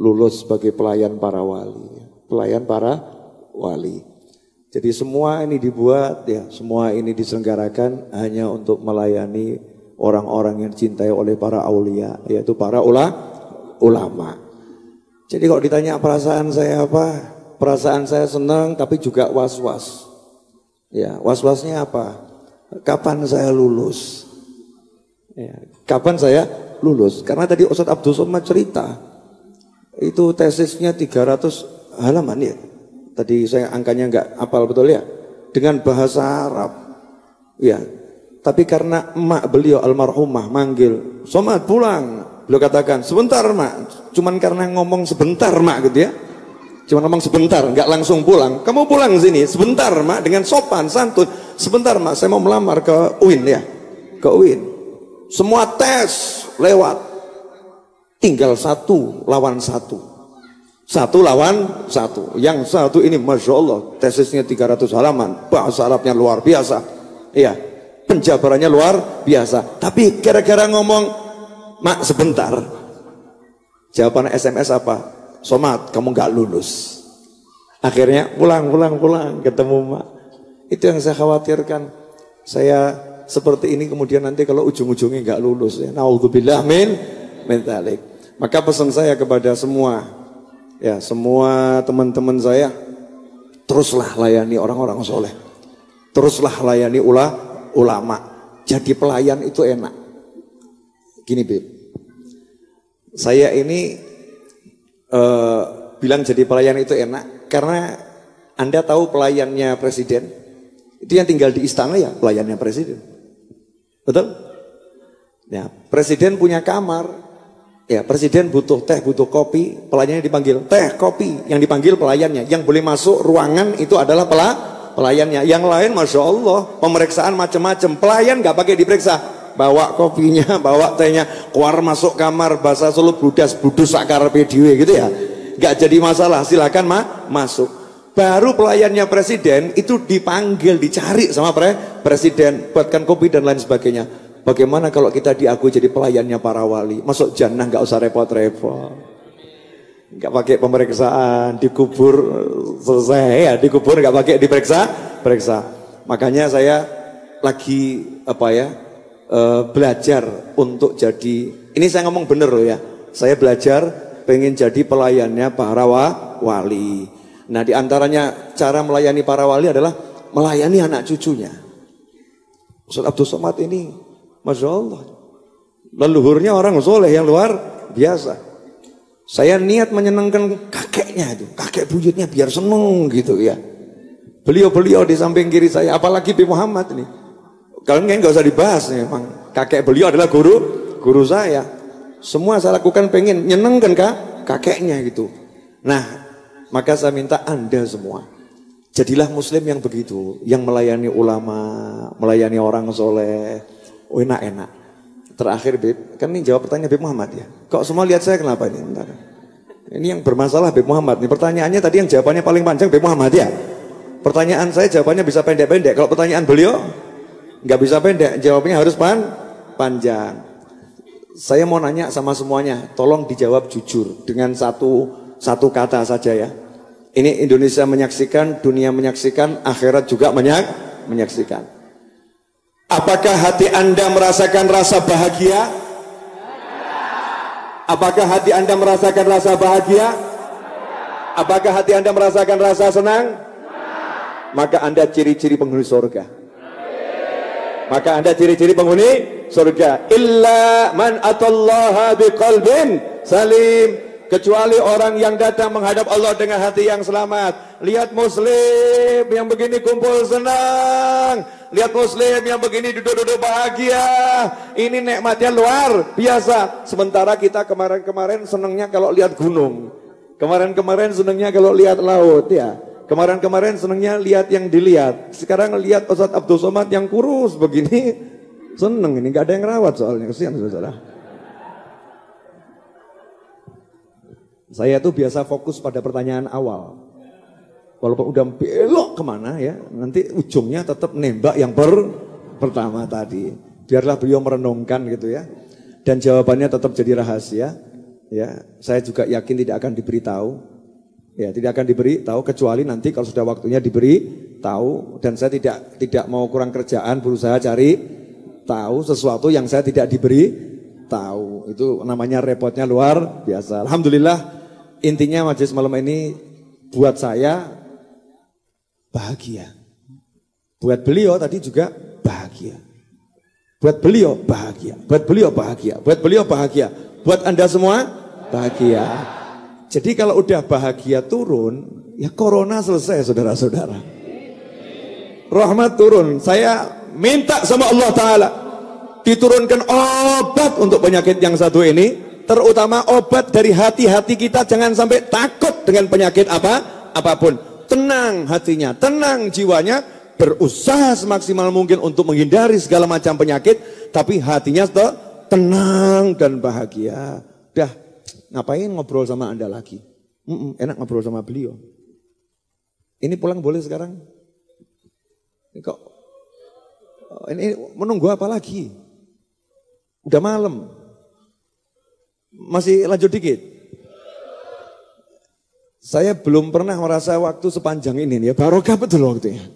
lulus sebagai pelayan para wali. Pelayan para wali. Jadi semua ini dibuat ya, semua ini diselenggarakan hanya untuk melayani orang-orang yang dicintai oleh para aulia, yaitu para ulama. Jadi kalau ditanya perasaan saya apa? Perasaan saya senang tapi juga was-was. Ya, was-wasnya apa? Kapan saya lulus? Ya, kapan saya lulus? Karena tadi Ustaz Abdul Somad cerita, itu tesisnya 300 halaman ya. Tadi saya angkanya enggak hafal betul ya. Dengan bahasa Arab. Ya. Tapi karena emak beliau almarhumah manggil, Somad pulang. Beliau katakan, sebentar mak. Cuman karena ngomong sebentar mak gitu ya. Cuma ngomong sebentar, enggak langsung pulang. Kamu pulang sini, sebentar mak, dengan sopan, santun. Sebentar mak, saya mau melamar ke UIN ya. Ke UIN. Semua tes lewat. Tinggal 1 lawan 1. 1 lawan 1. Yang satu ini Masya Allah, tesisnya 300 halaman. Bahasa Arabnya luar biasa. Iya, penjabarannya luar biasa. Tapi gara-gara ngomong, mak sebentar. Jawaban SMS apa? Somad, kamu gak lulus. Akhirnya pulang, ketemu mak. Itu yang saya khawatirkan. Saya seperti ini kemudian nanti kalau ujung-ujungnya gak lulus ya. Naudzubillah min dzalik. Maka pesan saya kepada semua, ya semua teman-teman saya, teruslah layani orang-orang soleh. Teruslah layani ulama. Jadi pelayan itu enak. Gini Beb, saya ini bilang jadi pelayan itu enak karena Anda tahu pelayannya presiden itu yang tinggal di istana ya pelayannya presiden, betul? Ya, presiden punya kamar, ya presiden butuh teh, butuh kopi, pelayannya dipanggil teh, kopi, yang dipanggil pelayannya, yang boleh masuk ruangan itu adalah pelayannya, yang lain Masya Allah pemeriksaan macam-macam, pelayan nggak pakai diperiksa. Bawa kopinya, bawa tehnya, keluar masuk kamar, bahasa Solo budus sakar PDW gitu ya. Gak jadi masalah, silakan masuk. Baru pelayannya presiden itu dipanggil, dicari sama presiden, buatkan kopi dan lain sebagainya. Bagaimana kalau kita diakui jadi pelayannya para wali? Masuk jannah gak usah repot-repot. Gak pakai pemeriksaan, dikubur selesai ya, dikubur gak pakai periksa. Makanya saya lagi belajar untuk jadi, ini saya ngomong bener loh ya, saya belajar pengen jadi pelayannya para wali. Nah diantaranya cara melayani para wali adalah melayani anak cucunya. Ustaz Abdul Somad ini Masya Allah leluhurnya orang soleh yang luar biasa. Saya niat menyenangkan kakeknya itu, kakek buyutnya biar seneng gitu ya. Beliau di samping kiri saya, apalagi Bi Muhammad ini. Kalian nggak usah dibahas nih, memang kakek beliau adalah guru saya. Semua saya lakukan pengen nyenengkan kakeknya gitu. Nah, maka saya minta Anda semua jadilah muslim yang begitu, yang melayani ulama, melayani orang soleh. Oh enak. Terakhir Beb, kan ini jawab pertanyaan Beb Muhammad ya. Kok semua lihat saya kenapa ini? Bentar. Ini yang bermasalah Beb Muhammad. Ini pertanyaannya tadi yang jawabannya paling panjang Beb Muhammad ya. Pertanyaan saya jawabannya bisa pendek-pendek. Kalau pertanyaan beliau nggak bisa pendek, jawabnya harus panjang. Saya mau nanya sama semuanya, tolong dijawab jujur dengan satu kata saja ya. Ini Indonesia menyaksikan, dunia menyaksikan, akhirat juga menyaksikan. Apakah hati Anda merasakan rasa bahagia? Apakah hati Anda merasakan rasa bahagia? Apakah hati Anda merasakan rasa senang? Maka Anda ciri-ciri penghuni surga. Maka Anda ciri-ciri penghuni surga. Illa man atallaha biqalbin salim. Kecuali orang yang datang menghadap Allah dengan hati yang selamat. Lihat muslim yang begini kumpul senang. Lihat muslim yang begini duduk-duduk bahagia. Ini nikmatnya luar biasa. Sementara kita kemarin-kemarin senangnya kalau lihat gunung. Kemarin-kemarin senangnya kalau lihat laut ya. Kemarin-kemarin senangnya lihat yang dilihat. Sekarang lihat Ustaz Abdul Somad yang kurus begini. Seneng ini, nggak ada yang rawat soalnya, kesian saudara. Saya tuh biasa fokus pada pertanyaan awal. Walaupun udah belok kemana ya, nanti ujungnya tetap nembak yang pertama tadi. Biarlah beliau merenungkan gitu ya. Dan jawabannya tetap jadi rahasia. Ya, saya juga yakin tidak akan diberitahu. Ya, tidak akan diberitahu kecuali nanti kalau sudah waktunya diberitahu. Dan saya tidak mau kurang kerjaan, berusaha cari tahu sesuatu yang saya tidak diberi tahu. Itu namanya repotnya luar biasa. Alhamdulillah, intinya majelis malam ini buat saya bahagia. Buat beliau tadi juga bahagia. Buat beliau bahagia. Buat beliau bahagia. Buat beliau bahagia. Buat Anda semua bahagia. Jadi kalau udah bahagia turun, ya corona selesai saudara-saudara. Rahmat turun. Saya minta sama Allah Ta'ala diturunkan obat untuk penyakit yang satu ini. Terutama obat dari hati-hati kita. Jangan sampai takut dengan penyakit apapun. Tenang hatinya, tenang jiwanya, berusaha semaksimal mungkin untuk menghindari segala macam penyakit, tapi hatinya tenang dan bahagia. Dah, ngapain ngobrol sama Anda lagi? Enak ngobrol sama beliau. Ini pulang boleh sekarang? Ini menunggu apa lagi? Udah malam. Masih lanjut dikit? Saya belum pernah merasa waktu sepanjang ini ya, barokah betul waktunya.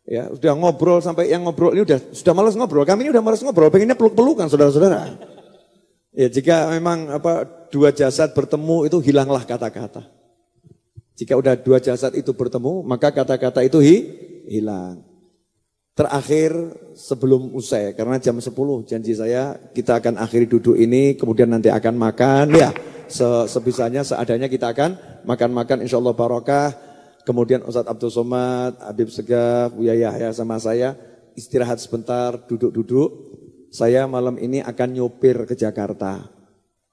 Ya, udah ngobrol sampai yang ngobrol ini sudah malas ngobrol. Kami ini udah malas ngobrol, pengennya peluk-pelukan saudara-saudara. Ya, jika memang dua jasad bertemu itu hilanglah kata-kata. Jika udah dua jasad itu bertemu, maka kata-kata itu hilang. Terakhir sebelum usai, karena jam 10 janji saya kita akan akhiri duduk ini, kemudian nanti akan makan ya. Sebisanya, seadanya kita akan makan-makan insyaallah barokah. Kemudian Ustadz Abdul Somad, Habib Segaf, Buya Yahya sama saya istirahat sebentar, duduk-duduk. Saya malam ini akan nyopir ke Jakarta.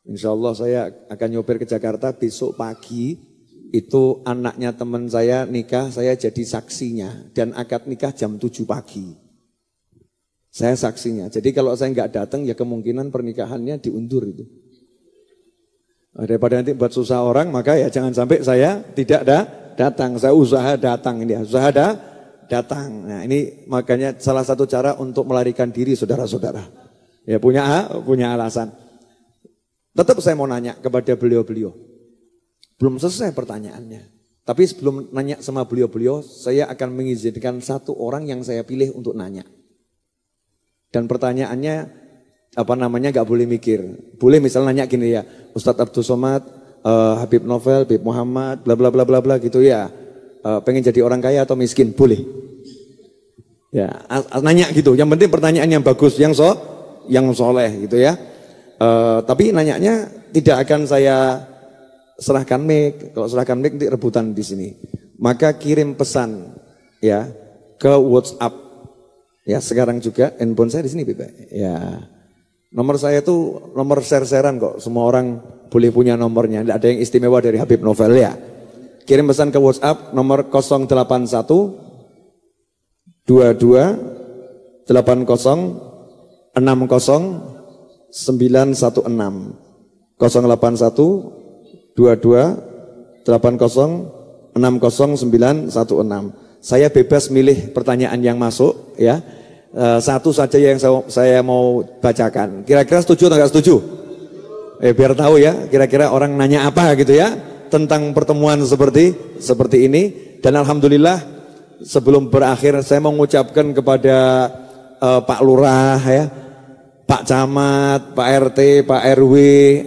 Insyaallah saya akan nyopir ke Jakarta besok pagi. Itu anaknya teman saya nikah, saya jadi saksinya. Dan akad nikah jam 7 pagi. Saya saksinya. Jadi kalau saya nggak datang ya kemungkinan pernikahannya diundur itu. Daripada nanti buat susah orang, maka ya jangan sampai saya tidak datang. Saya usaha datang ini, usaha datang. Nah ini makanya salah satu cara untuk melarikan diri saudara-saudara. Ya punya alasan. Tetap saya mau nanya kepada beliau-beliau. Belum selesai pertanyaannya. Tapi sebelum nanya sama beliau-beliau, saya akan mengizinkan satu orang yang saya pilih untuk nanya. Dan pertanyaannya gak boleh mikir. Boleh misalnya nanya gini ya, Ustadz Abdul Somad, Habib Novel, Habib Muhammad, bla bla bla bla bla gitu ya. Pengen jadi orang kaya atau miskin? Boleh. Ya, nanya gitu. Yang penting pertanyaan yang bagus, yang soleh gitu ya. Tapi nanyanya tidak akan saya serahkan mic. Kalau serahkan mic nanti rebutan di sini. Maka kirim pesan ya ke WhatsApp. Ya, sekarang juga handphone saya di sini, Bapak. Ya. Nomor saya itu nomor share-sharean kok. Semua orang boleh punya nomornya. Tidak ada yang istimewa dari Habib Novel ya. Kirim pesan ke WhatsApp nomor 081 22 80 60 916 081 22 80 60 916. Saya bebas milih pertanyaan yang masuk ya. Satu saja yang saya mau bacakan. Kira-kira setuju atau enggak setuju? Biar tahu ya, kira-kira orang nanya apa gitu ya tentang pertemuan seperti ini. Dan alhamdulillah sebelum berakhir saya mau mengucapkan kepada Pak Lurah ya, Pak Camat, Pak RT, Pak RW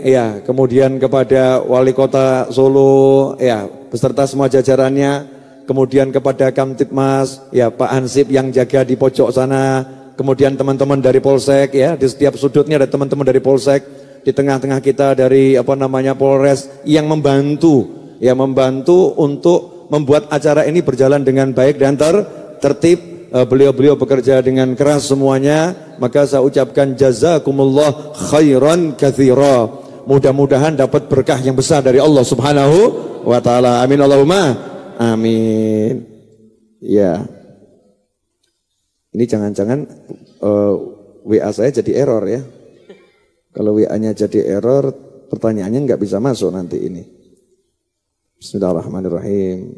ya, kemudian kepada Wali Kota Solo ya, beserta semua jajarannya. Kemudian kepada Kamtibmas, ya Pak Hansip yang jaga di pojok sana. Kemudian teman-teman dari Polsek, ya di setiap sudutnya ada teman-teman dari Polsek. Di tengah-tengah kita dari Polres yang membantu untuk membuat acara ini berjalan dengan baik dan tertib. Beliau-beliau bekerja dengan keras semuanya. Maka saya ucapkan jazakumullah khairan katsira. Mudah-mudahan dapat berkah yang besar dari Allah Subhanahu wa taala. Amin Allahumma. Amin. Ya. Ini jangan-jangan WA saya jadi error ya. Kalau WA-nya jadi error, pertanyaannya nggak bisa masuk nanti ini. Bismillahirrahmanirrahim.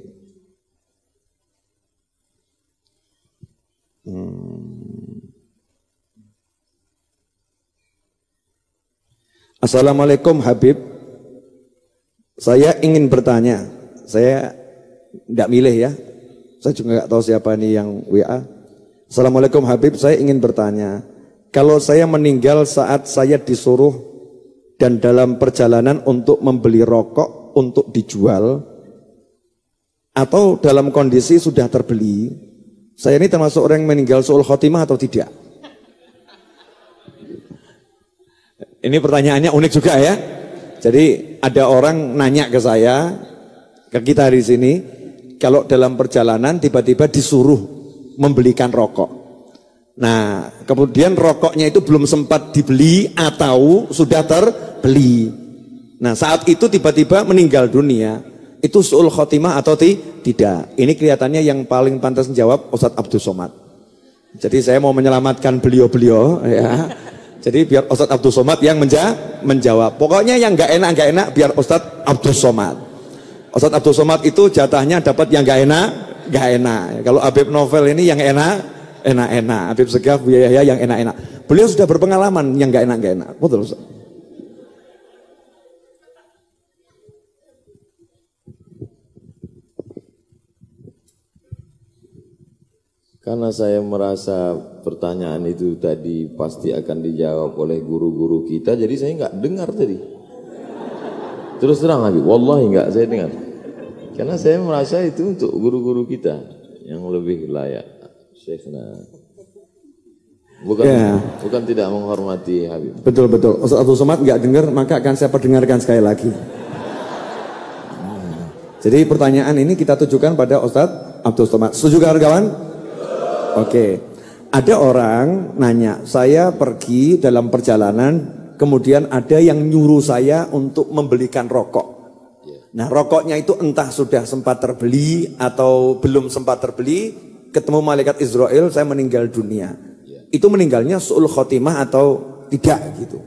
Assalamualaikum Habib. Saya ingin bertanya. Saya tidak milih ya. Saya juga nggak tahu siapa ini yang WA. Assalamualaikum Habib, saya ingin bertanya. Kalau saya meninggal saat saya disuruh dan dalam perjalanan untuk membeli rokok untuk dijual, atau dalam kondisi sudah terbeli, saya ini termasuk orang yang meninggal su'ul khotimah atau tidak? Ini pertanyaannya unik juga ya. Jadi ada orang nanya ke saya, ke kita di sini, kalau dalam perjalanan tiba-tiba disuruh membelikan rokok. Nah, kemudian rokoknya itu belum sempat dibeli atau sudah terbeli. Nah, saat itu tiba-tiba meninggal dunia. Itu su'ul khotimah atau tidak? Ini kelihatannya yang paling pantas menjawab Ustadz Abdul Somad. Jadi saya mau menyelamatkan beliau-beliau ya. Jadi biar Ustadz Abdul Somad yang menjawab. Pokoknya yang nggak enak biar Ustadz Abdul Somad. Ustadz Abdul Somad itu jatahnya dapat yang nggak enak. Kalau Habib Novel ini yang enak. Habib Segaf, Buya Yahya yang enak-enak. Beliau sudah berpengalaman yang nggak enak. Betul Ustaz. Karena saya merasa pertanyaan itu tadi pasti akan dijawab oleh guru-guru kita, jadi saya nggak dengar tadi. Terus terang Habib, wallahi nggak saya dengar. Karena saya merasa itu untuk guru-guru kita yang lebih layak. Syekhna. Bukan tidak menghormati Habib. Betul. Ustaz Abdul Somad nggak dengar, maka akan saya perdengarkan sekali lagi. Jadi pertanyaan ini kita tujukan pada Ustaz Abdul Somad. Setuju kawan-kawan? Oke. Ada orang nanya, saya pergi dalam perjalanan, kemudian ada yang nyuruh saya untuk membelikan rokok. Nah, rokoknya itu entah sudah sempat terbeli atau belum sempat terbeli, ketemu malaikat Israel, saya meninggal dunia. Itu meninggalnya su'ul khotimah atau tidak gitu.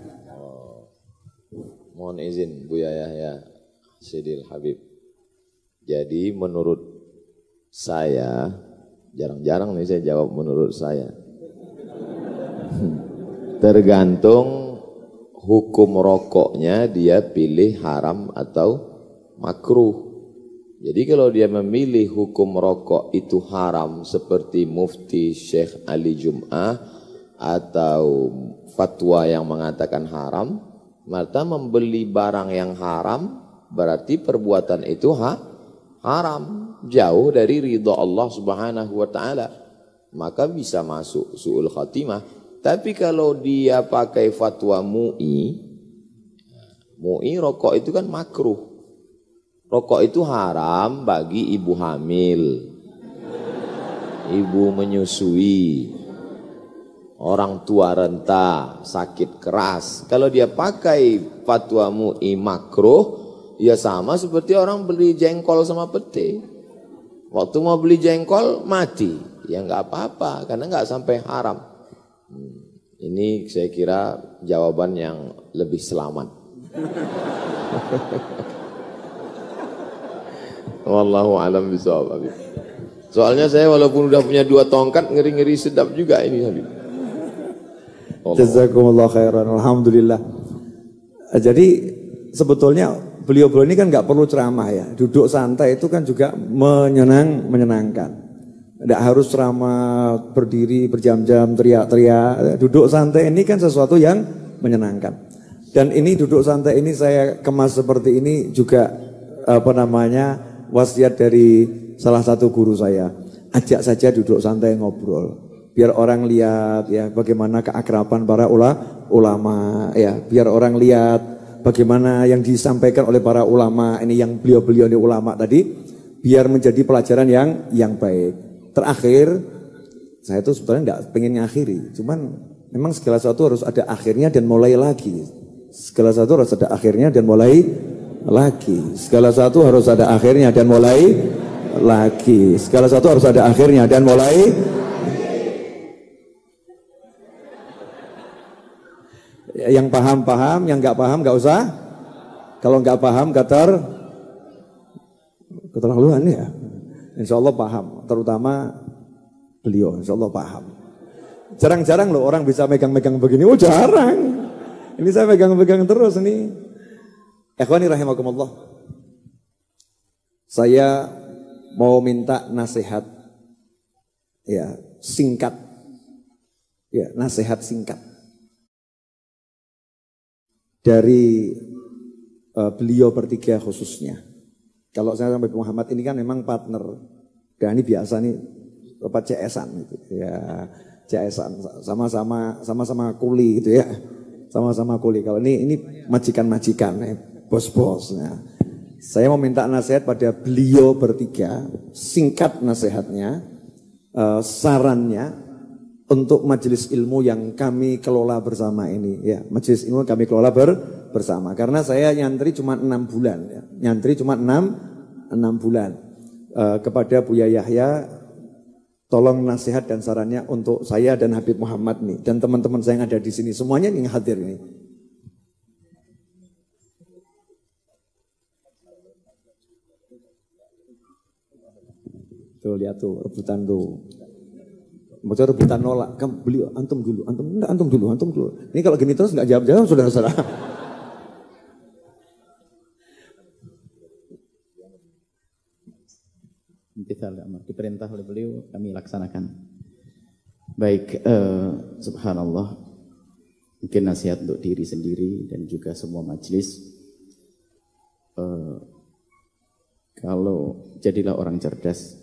Mohon izin Buya Yahya Sidil Habib. Jadi menurut saya, jarang-jarang nih saya jawab menurut saya. Tergantung hukum rokoknya, dia pilih haram atau makruh. Jadi kalau dia memilih hukum rokok itu haram seperti Mufti Syekh Ali Jum'ah atau fatwa yang mengatakan haram, maka membeli barang yang haram berarti perbuatan itu haram, jauh dari ridha Allah Subhanahu wa taala. Maka bisa masuk su'ul khatimah. Tapi kalau dia pakai fatwa MUI rokok itu kan makruh. Rokok itu haram bagi ibu hamil, ibu menyusui, orang tua renta, sakit keras. Kalau dia pakai fatwa MUI makruh, ya sama seperti orang beli jengkol sama pete. Waktu mau beli jengkol mati, ya nggak apa-apa karena nggak sampai haram. Ini saya kira jawaban yang lebih selamat. Wallahu alam bisawab Habib. Soalnya saya walaupun udah punya 2 tongkat, ngeri-ngeri sedap juga ini Habib. Jazakumullah khairan, alhamdulillah. Jadi sebetulnya beliau-beliau ini kan nggak perlu ceramah ya. Duduk santai itu kan juga menyenangkan. Tidak harus ceramah berdiri berjam-jam teriak-teriak. Duduk santai ini kan sesuatu yang menyenangkan. Dan ini duduk santai ini saya kemas seperti ini juga wasiat dari salah satu guru saya. Ajak saja duduk santai ngobrol. Biar orang lihat ya bagaimana keakraban para ulama ya. Biar orang lihat bagaimana yang disampaikan oleh para ulama ini, yang beliau-beliau ini ulama tadi, biar menjadi pelajaran yang baik. Terakhir, saya itu sebetulnya enggak pengen ngakhiri, cuman memang segala sesuatu harus ada akhirnya dan mulai lagi. Segala sesuatu harus ada akhirnya dan mulai lagi. Segala sesuatu harus ada akhirnya dan mulai lagi. Segala sesuatu harus ada akhirnya dan mulai. Yang paham, yang nggak paham nggak usah. Kalau nggak paham keterlaluan ya. Insya Allah paham, terutama beliau, insya Allah paham. Jarang-jarang loh orang bisa megang-megang begini, oh jarang. Ini saya megang-megang terus ini. Ikhwani rahimakumullah. Saya mau minta nasihat, ya singkat, ya nasihat singkat dari beliau bertiga khususnya. Kalau saya sampai Muhammad ini kan memang partner, dan ini biasa nih Bapak CS-an gitu ya, CS-an sama-sama kuli gitu ya, sama-sama kuli. Kalau ini majikan-majikan, bos-bos. Nah, saya mau minta nasihat pada beliau bertiga, singkat nasihatnya, sarannya untuk majelis ilmu yang kami kelola bersama ini. Ya, majelis ilmu kami kelola bersama. Karena saya nyantri cuma 6 bulan. Ya. Nyantri cuma 6 bulan. Kepada Buya Yahya, tolong nasihat dan sarannya untuk saya dan Habib Muhammad nih. Dan teman-teman saya yang ada di sini. Semuanya yang hadir ini. Tuh lihat tuh, rebutan tuh. Baca rebutan nolak, kamu beli antum dulu. Ini kalau gini terus nggak jawab-jawab saudara-saudara. Diperintah oleh beliau kami laksanakan. Baik, subhanallah. Mungkin nasihat untuk diri sendiri dan juga semua majelis. Kalau jadilah orang cerdas.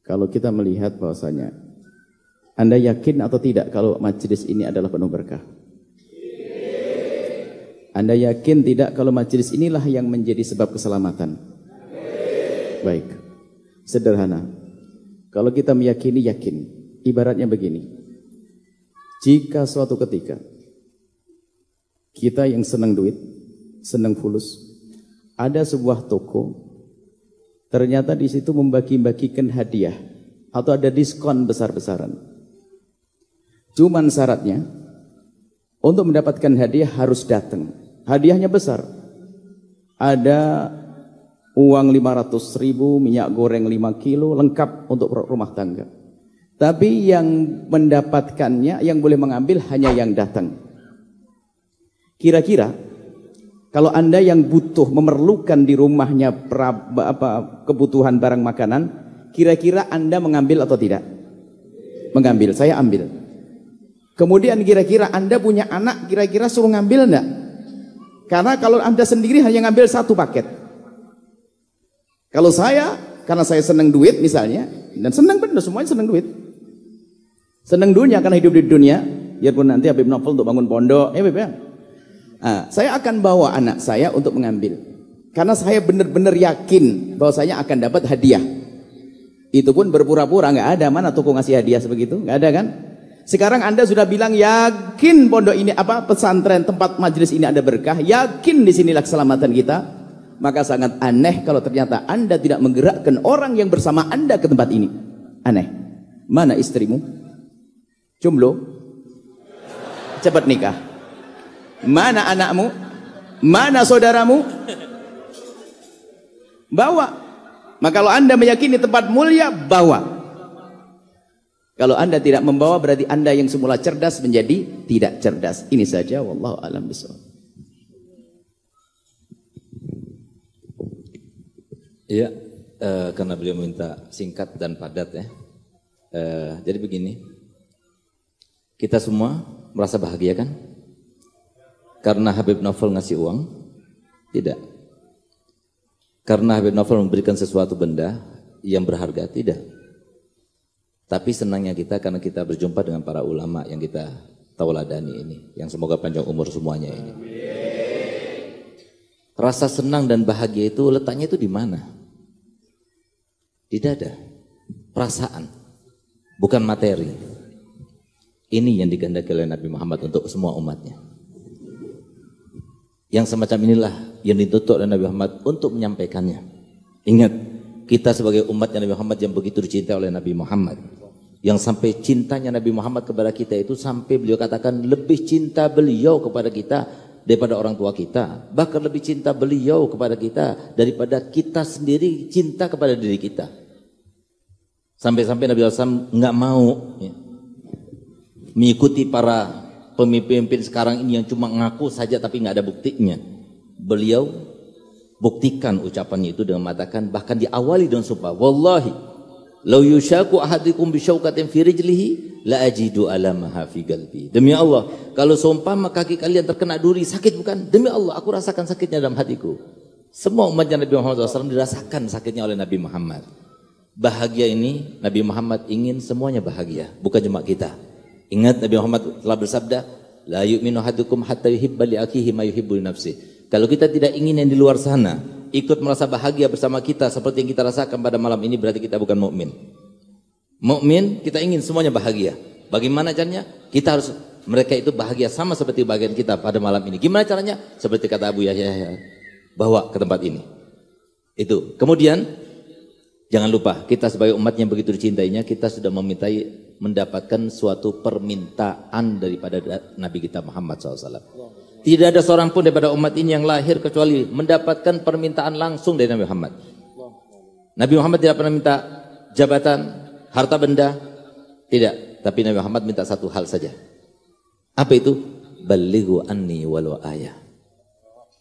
Kalau kita melihat bahwasanya Anda yakin atau tidak kalau majelis ini adalah penuh berkah? Anda yakin tidak kalau majelis inilah yang menjadi sebab keselamatan? Baik, sederhana. Kalau kita meyakini, yakin. Ibaratnya begini. Jika suatu ketika kita yang senang duit, senang fulus, ada sebuah toko, ternyata di situ membagi-bagikan hadiah atau ada diskon besar-besaran. Cuman syaratnya untuk mendapatkan hadiah harus datang. Hadiahnya besar. Ada uang 500.000, minyak goreng 5 kilo, lengkap untuk rumah tangga. Tapi yang mendapatkannya, yang boleh mengambil hanya yang datang. Kira-kira kalau Anda yang butuh, memerlukan di rumahnya kebutuhan barang makanan, kira-kira Anda mengambil atau tidak? Mengambil, saya ambil. Kemudian kira-kira Anda punya anak, kira-kira suruh ngambil enggak? Karena kalau Anda sendiri hanya ngambil 1 paket. Kalau saya, karena saya senang duit misalnya, dan senang benar, semuanya senang duit. Senang dunia karena hidup di dunia, biarpun nanti Habib Novel untuk bangun pondok, Habib ya. Saya akan bawa anak saya untuk mengambil. Karena saya benar-benar yakin bahwa saya akan dapat hadiah. Itu pun berpura-pura, nggak ada. Mana toko ngasih hadiah sebegitu? Nggak ada kan? Sekarang Anda sudah bilang yakin pondok ini, pesantren tempat majelis ini ada berkah, yakin di sinilah keselamatan kita. Maka sangat aneh kalau ternyata Anda tidak menggerakkan orang yang bersama Anda ke tempat ini. Aneh. Mana istrimu? Jomblo? Cepat nikah. Mana anakmu? Mana saudaramu? Bawa. Maka kalau Anda meyakini tempat mulia, bawa. Kalau Anda tidak membawa, berarti Anda yang semula cerdas menjadi tidak cerdas. Ini saja, wallahu a'lam bishawab. Iya, karena beliau minta singkat dan padat ya. Jadi begini, kita semua merasa bahagia kan? Karena Habib Novel ngasih uang? Tidak. Karena Habib Novel memberikan sesuatu benda yang berharga? Tidak. Tapi senangnya kita karena kita berjumpa dengan para ulama yang kita tauladani ini, yang semoga panjang umur semuanya ini. Rasa senang dan bahagia itu letaknya itu di mana? Di dada, perasaan, bukan materi. Ini yang digandaki oleh Nabi Muhammad untuk semua umatnya. Yang semacam inilah yang dituntut oleh Nabi Muhammad untuk menyampaikannya. Ingat, kita sebagai umatnya Nabi Muhammad yang begitu dicintai oleh Nabi Muhammad. Yang sampai cintanya Nabi Muhammad kepada kita itu sampai beliau katakan lebih cinta beliau kepada kita daripada orang tua kita. Bahkan lebih cinta beliau kepada kita daripada kita sendiri cinta kepada diri kita. Sampai-sampai Nabi SAW nggak mau ya, mengikuti para pemimpin sekarang ini yang cuma ngaku saja tapi nggak ada buktinya. Beliau buktikan ucapannya itu dengan mengatakan, bahkan diawali dengan sumpah, wallahi lau yushaku ahadikum bisyaukatin fi rijlihi la ajidu alamaha fi qalbi. Demi Allah, kalau seumpama kaki kalian terkena duri, sakit bukan? Demi Allah, aku rasakan sakitnya dalam hatiku. Semua umatnya Nabi Muhammad SAW dirasakan sakitnya oleh Nabi Muhammad. Bahagia ini Nabi Muhammad ingin semuanya bahagia, bukan cuma kita. Ingat Nabi Muhammad telah bersabda, la yu'minu ahadukum hatta yuhibba li akhihi ma yuhibbu li nafsihi. Kalau kita tidak ingin yang di luar sana ikut merasa bahagia bersama kita seperti yang kita rasakan pada malam ini, berarti kita bukan mukmin. Mukmin kita ingin semuanya bahagia. Bagaimana caranya? Kita harus mereka itu bahagia sama seperti bagian kita pada malam ini. Gimana caranya? Seperti kata Abu Yahya, bawa ke tempat ini. Itu. Kemudian jangan lupa, kita sebagai umat yang begitu dicintainya, kita sudah mendapatkan suatu permintaan daripada Nabi kita Muhammad SAW. Tidak ada seorang pun daripada umat ini yang lahir kecuali mendapatkan permintaan langsung dari Nabi Muhammad. Nabi Muhammad tidak pernah minta jabatan, harta benda, tidak. Tapi Nabi Muhammad minta satu hal saja. Apa itu? Balighu anni walau ayah.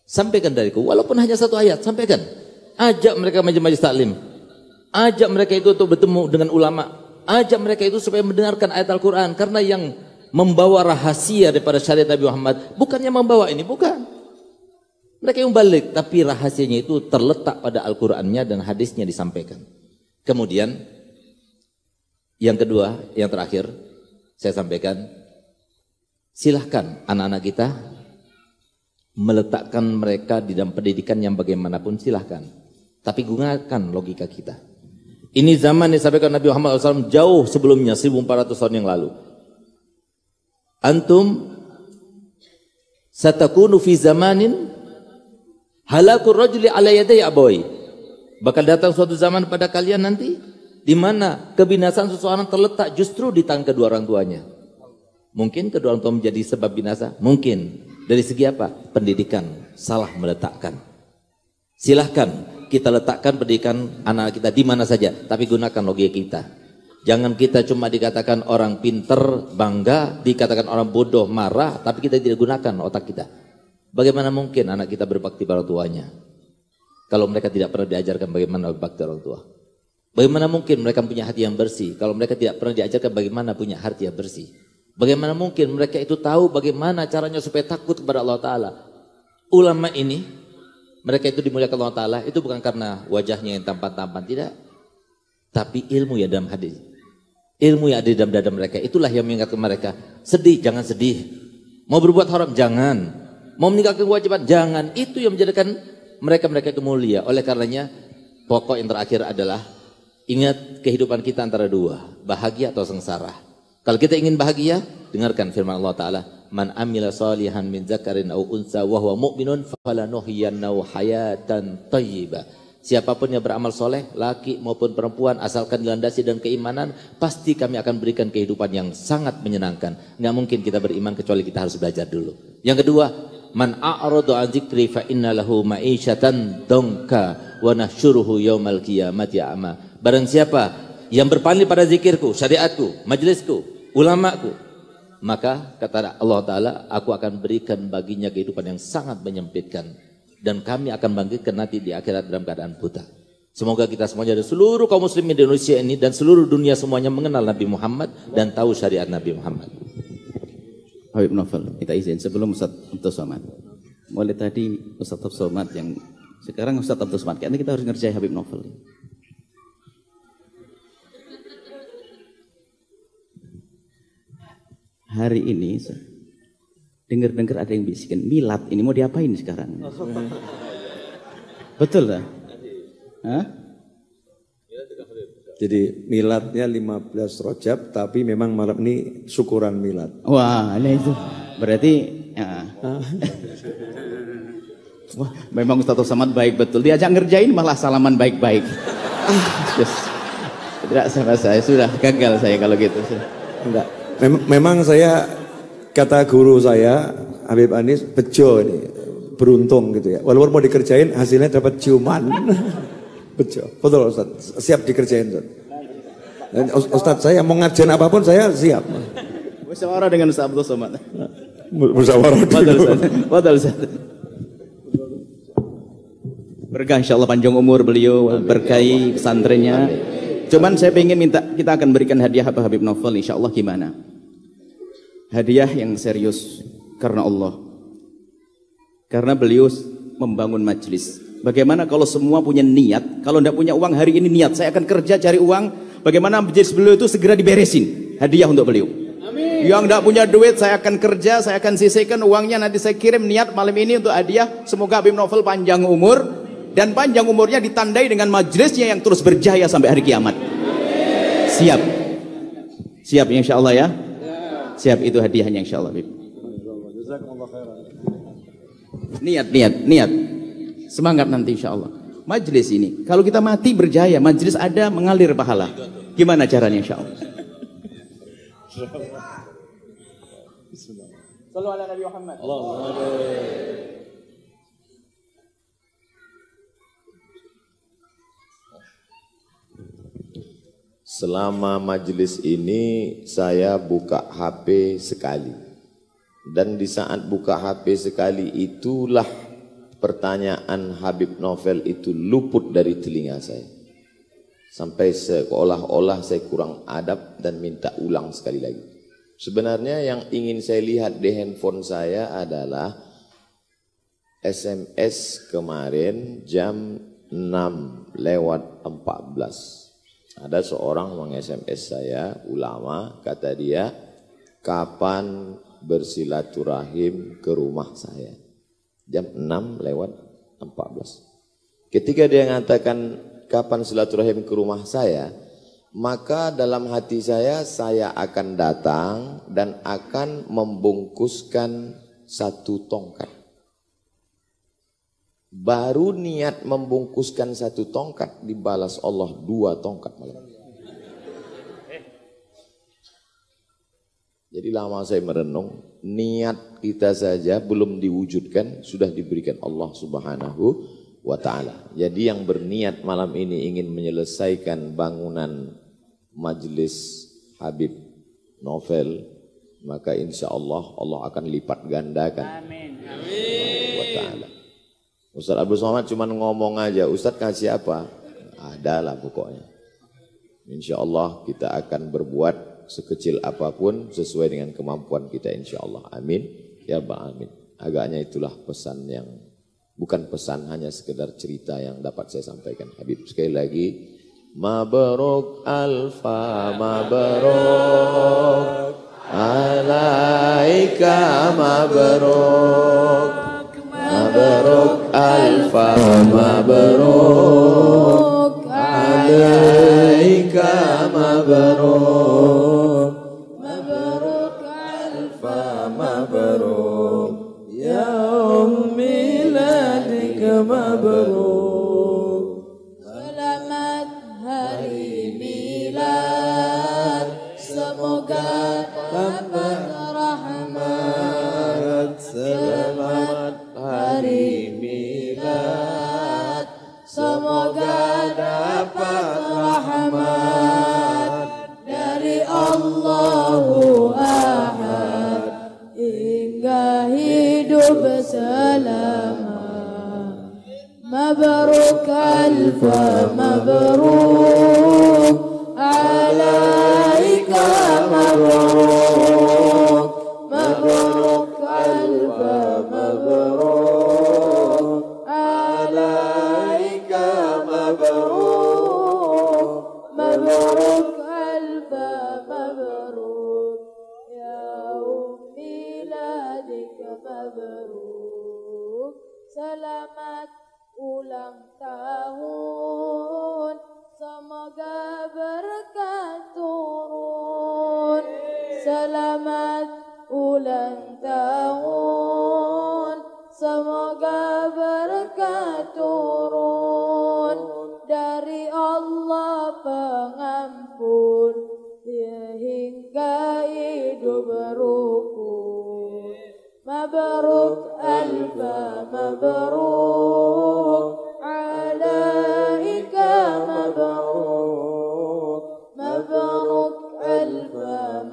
Sampaikan dariku, walaupun hanya satu ayat, sampaikan. Ajak mereka majelis taklim. Ajak mereka itu untuk bertemu dengan ulama. Ajak mereka itu supaya mendengarkan ayat Al-Quran. Karena yang membawa rahasia daripada syariat Nabi Muhammad bukannya membawa ini, bukan. Mereka yang balik, tapi rahasianya itu terletak pada Al-Qurannya dan hadisnya disampaikan. Kemudian yang kedua, yang terakhir saya sampaikan, silahkan anak-anak kita meletakkan mereka di dalam pendidikan yang bagaimanapun, silahkan. Tapi gunakan logika kita. Ini zaman yang disampaikan Nabi Muhammad SAW jauh sebelumnya, 1400 tahun yang lalu. Antum satakunu fi zamanin halakur rajuli ala yaday abawai. Bakal datang suatu zaman pada kalian nanti di mana kebinasaan seseorang terletak justru di tangan kedua orang tuanya. Mungkin kedua orang tua menjadi sebab binasa? Mungkin. Dari segi apa? Pendidikan salah meletakkan. Silahkan kita letakkan pendidikan anak kita di mana saja, tapi gunakan logika kita. Jangan kita cuma dikatakan orang pinter, bangga, dikatakan orang bodoh, marah, tapi kita tidak gunakan otak kita. Bagaimana mungkin anak kita berbakti pada orang tuanya kalau mereka tidak pernah diajarkan bagaimana berbakti orang tua? Bagaimana mungkin mereka punya hati yang bersih kalau mereka tidak pernah diajarkan bagaimana punya hati yang bersih? Bagaimana mungkin mereka itu tahu bagaimana caranya supaya takut kepada Allah Ta'ala? Ulama ini, mereka itu dimuliakan Allah Ta'ala, itu bukan karena wajahnya yang tampan-tampan, tidak. Tapi ilmu ya dalam hadis. Ilmu yang ada di dalam dada mereka, itulah yang mengingatkan mereka. Sedih, jangan sedih. Mau berbuat haram, jangan. Mau meninggalkan kewajiban, jangan. Itu yang menjadikan mereka itu mulia. Oleh karenanya, pokok yang terakhir adalah ingat kehidupan kita antara dua, bahagia atau sengsara. Kalau kita ingin bahagia, dengarkan firman Allah Ta'ala. Man amila salihan min zakarin au unsa wa huwa mu'minun falanuhyiyannahu hayatan thayyibah. Siapapun yang beramal soleh, laki maupun perempuan, asalkan dilandasi dengan keimanan, pasti kami akan berikan kehidupan yang sangat menyenangkan. Nggak mungkin kita beriman kecuali kita harus belajar dulu. Yang kedua, man a'radu an dzikri fa inna lahu ma'isyatan dongka wa nahsyuruhu yaumal qiyamati a'ma. Barang siapa yang berpaling pada zikirku, syariatku, majelisku, ulamaku, maka kata Allah Ta'ala, aku akan berikan baginya kehidupan yang sangat menyempitkan. Dan kami akan bangkitkan nanti di akhirat dalam keadaan buta. Semoga kita semuanya dan seluruh kaum muslimin di Indonesia ini dan seluruh dunia semuanya mengenal Nabi Muhammad dan tahu syariat Nabi Muhammad. Habib Novel, kita izin sebelum Ustaz Abdul Somad. Mulai tadi Ustaz Abdul Somad yang sekarang Ustaz Abdul Somad, karena kita harus ngerjain Habib Novel. Hari ini dengar-dengar ada yang bisikin milad, ini mau diapain sekarang? Betul tak? Hah? Jadi miladnya 15 Rajab, tapi memang malam ini syukuran milad. Wah, ini itu berarti ya. Wah, memang Ustaz Somad baik betul. Diajak ngerjain malah salaman baik-baik. Tidak sama saya, sudah gagal saya kalau gitu. Enggak. Memang saya, kata guru saya Habib Anis, bejo ini, beruntung gitu ya. Walaupun mau dikerjain hasilnya dapat ciuman. Bejo. Betul Ustaz, siap dikerjain Ustaz. Dan Ustaz saya mau ngajarin apapun saya siap. Musyawarah dengan Ustaz Abdul Somad. Musyawarah. Betul Ustaz. Berkah insyaallah panjang umur beliau, berkahi pesantrennya. Cuman saya pengen minta, kita akan berikan hadiah apa Habib Novel insyaallah gimana? Hadiah yang serius karena Allah. Karena beliau membangun majelis. Bagaimana kalau semua punya niat, kalau tidak punya uang hari ini niat, saya akan kerja cari uang, bagaimana majelis beliau itu segera diberesin. Hadiah untuk beliau. Amin. Yang tidak punya duit saya akan kerja, saya akan sisihkan uangnya, nanti saya kirim niat malam ini untuk hadiah. Semoga Habib Novel panjang umur, dan panjang umurnya ditandai dengan majelisnya yang terus berjaya sampai hari kiamat. Siap. Siap insyaallah ya. Siap, itu hadiahnya insyaallah. Niat. Semangat nanti insyaallah. Majelis ini, kalau kita mati berjaya, majelis ada mengalir pahala. Gimana caranya insyaallah? Sallu ala Nabi Muhammad. Selama majelis ini saya buka HP sekali. Dan di saat buka HP sekali itulah pertanyaan Habib Novel itu luput dari telinga saya. Sampai seolah-olah saya kurang adab dan minta ulang sekali lagi. Sebenarnya yang ingin saya lihat di handphone saya adalah SMS kemarin jam 6:14. Ada seorang meng-SMS saya, ulama, kata dia, kapan bersilaturahim ke rumah saya? Jam 6:14. Ketika dia mengatakan kapan silaturahim ke rumah saya, maka dalam hati saya akan datang dan akan membungkuskan 1 tongkat. Baru niat membungkuskan 1 tongkat dibalas Allah 2 tongkat malam. Jadi lama saya merenung, niat kita saja belum diwujudkan sudah diberikan Allah Subhanahu wa ta'ala. Jadi yang berniat malam ini ingin menyelesaikan bangunan majelis Habib Novel, maka insya Allah Allah akan lipat gandakan. Amin. Wa ta'ala. Ustaz Abdul Somad cuma ngomong aja, Ustaz kasih apa? Adalah pokoknya. Insya Allah kita akan berbuat sekecil apapun sesuai dengan kemampuan kita insya Allah. Amin. Ya Rabbal Alamin. Agaknya itulah pesan yang, bukan pesan, hanya sekedar cerita yang dapat saya sampaikan. Habib sekali lagi, mabruk alfa mabruk alaika mabruk mabruk alfa mabruk alaika mabruk mabruk alfa mabruk yaum miladika mabruk. Selamat hari milad, semoga dapat rahmat. Selamat hari milad, semoga dapat rahmat dari Allahu Ahad hingga hidup selama. Mabruk alfa mabruk alaika mabruk mabruk alfa mabruk alaika mabruk mabruk alfa mabruk yaum miladika mabruk. Selamat ulang tahun, semoga berkah turun. Selamat ulang tahun, semoga berkah turun dari Allah Pengampun. مبروك ألف مبروك عليك مبروك مبروك ألف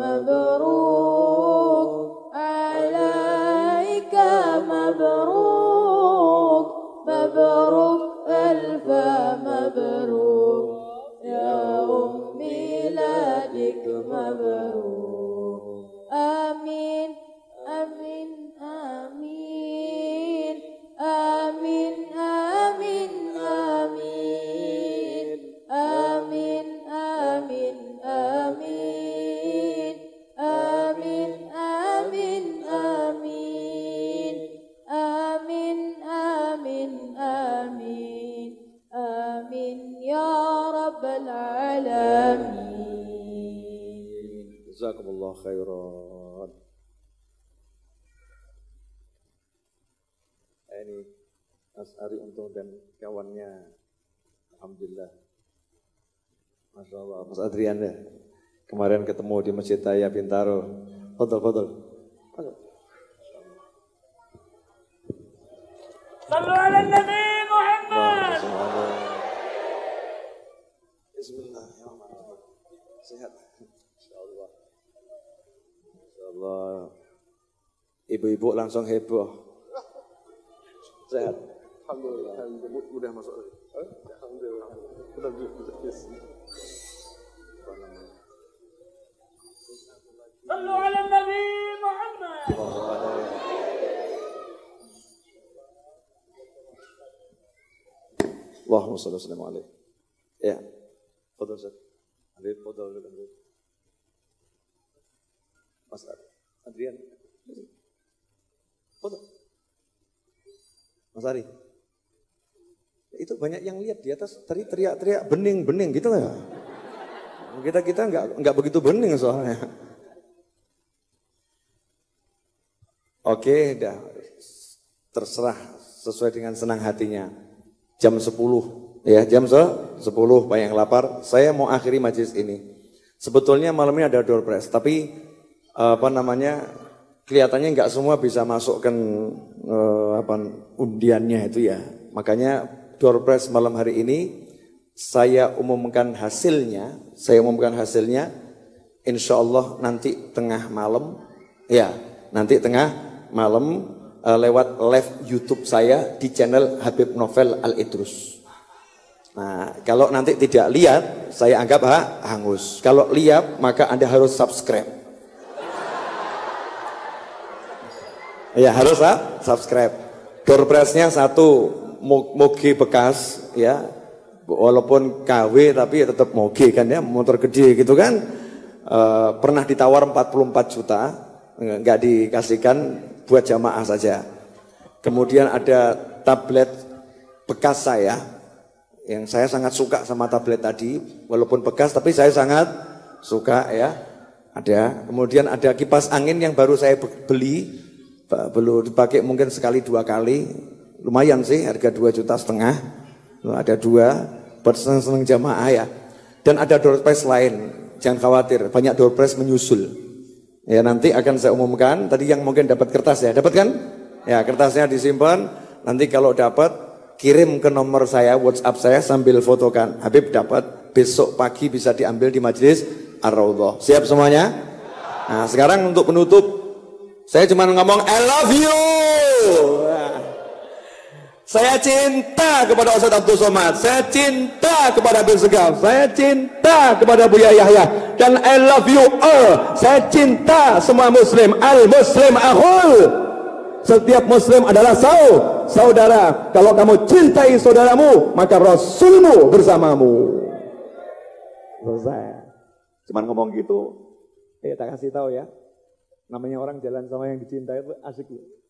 مبروك عليك مبروك مبروك ألف مبروك يا أم ميلادك مبروك آمين آمين آمين آمين آمين آمين آمين آمين آمين آمين آمين آمين آمين آمين آمين آمين يا رب العالمين. Jazakumullah khairan. Ini Mas Ari Untung dan kawannya, alhamdulillah. Masya Allah, Mas Adrian ya. Kemarin ketemu di Masjid Raya Bintaro. Fadol. Sallu ala Nabi Muhammad. Bismillahirrahmanirrahim. Sehat. Insyaallah. Insyaallah. Ibu-ibu langsung heboh. Sehat. Alhamdulillah. Udah masuk lagi. Alhamdulillah. Udah. Sallu ala Nabi Muhammad. Allahumma shalli wa sallim alaihi. Ya. Fadhil Ustaz. Habib fadhil. Mas Adrian. Fadhil. Mas Ari. Itu banyak yang lihat di atas teriak-teriak bening gitu lah. Kita enggak begitu bening soalnya. Oke, dah. Terserah sesuai dengan senang hatinya. Jam 10 ya, jam 10 Pak yang lapar. Saya mau akhiri majelis ini. Sebetulnya malam ini ada door prize, tapi kelihatannya nggak semua bisa masukkan undiannya itu ya. Makanya door prize malam hari ini saya umumkan hasilnya. Insya Allah nanti tengah malam ya, lewat live YouTube saya di channel Habib Novel Al-Idrus. Nah, kalau nanti tidak lihat, saya anggap hangus. Kalau lihat, maka Anda harus subscribe. Ya, harus subscribe. Door prize-nya 1 moge bekas ya. Walaupun KW tapi ya tetap moge kan ya, motor gede gitu kan. Pernah ditawar 44 juta, enggak dikasihkan, buat jamaah saja. Kemudian ada tablet bekas saya, yang saya sangat suka sama tablet tadi, walaupun bekas tapi saya sangat suka ya. Ada. Kemudian ada kipas angin yang baru saya beli, belum dipakai mungkin sekali 2 kali, lumayan sih, harga 2,5 juta. Ada 2 buat seneng-seneng jamaah ya. Dan ada door prize lain, jangan khawatir, banyak door prize menyusul. Ya, nanti akan saya umumkan. Tadi yang mungkin dapat kertas ya, dapat kan? Ya, kertasnya disimpan. Nanti kalau dapat, kirim ke nomor saya, WhatsApp saya sambil fotokan. Habib dapat, besok pagi bisa diambil di majelis Ar-Raudhah. Siap semuanya? Nah, sekarang untuk penutup, saya cuma ngomong I love you. Saya cinta kepada Ustaz Abdul Somad, saya cinta kepada Habib Segaf, saya cinta kepada Buya Yahya, dan I love you all. Saya cinta semua muslim, al-muslim akhul. Setiap muslim adalah saudara. Kalau kamu cintai saudaramu, maka Rasulmu bersamamu. Selesai. Cuman ngomong gitu, tak kasih tahu ya. Namanya orang jalan sama yang dicintai itu asik.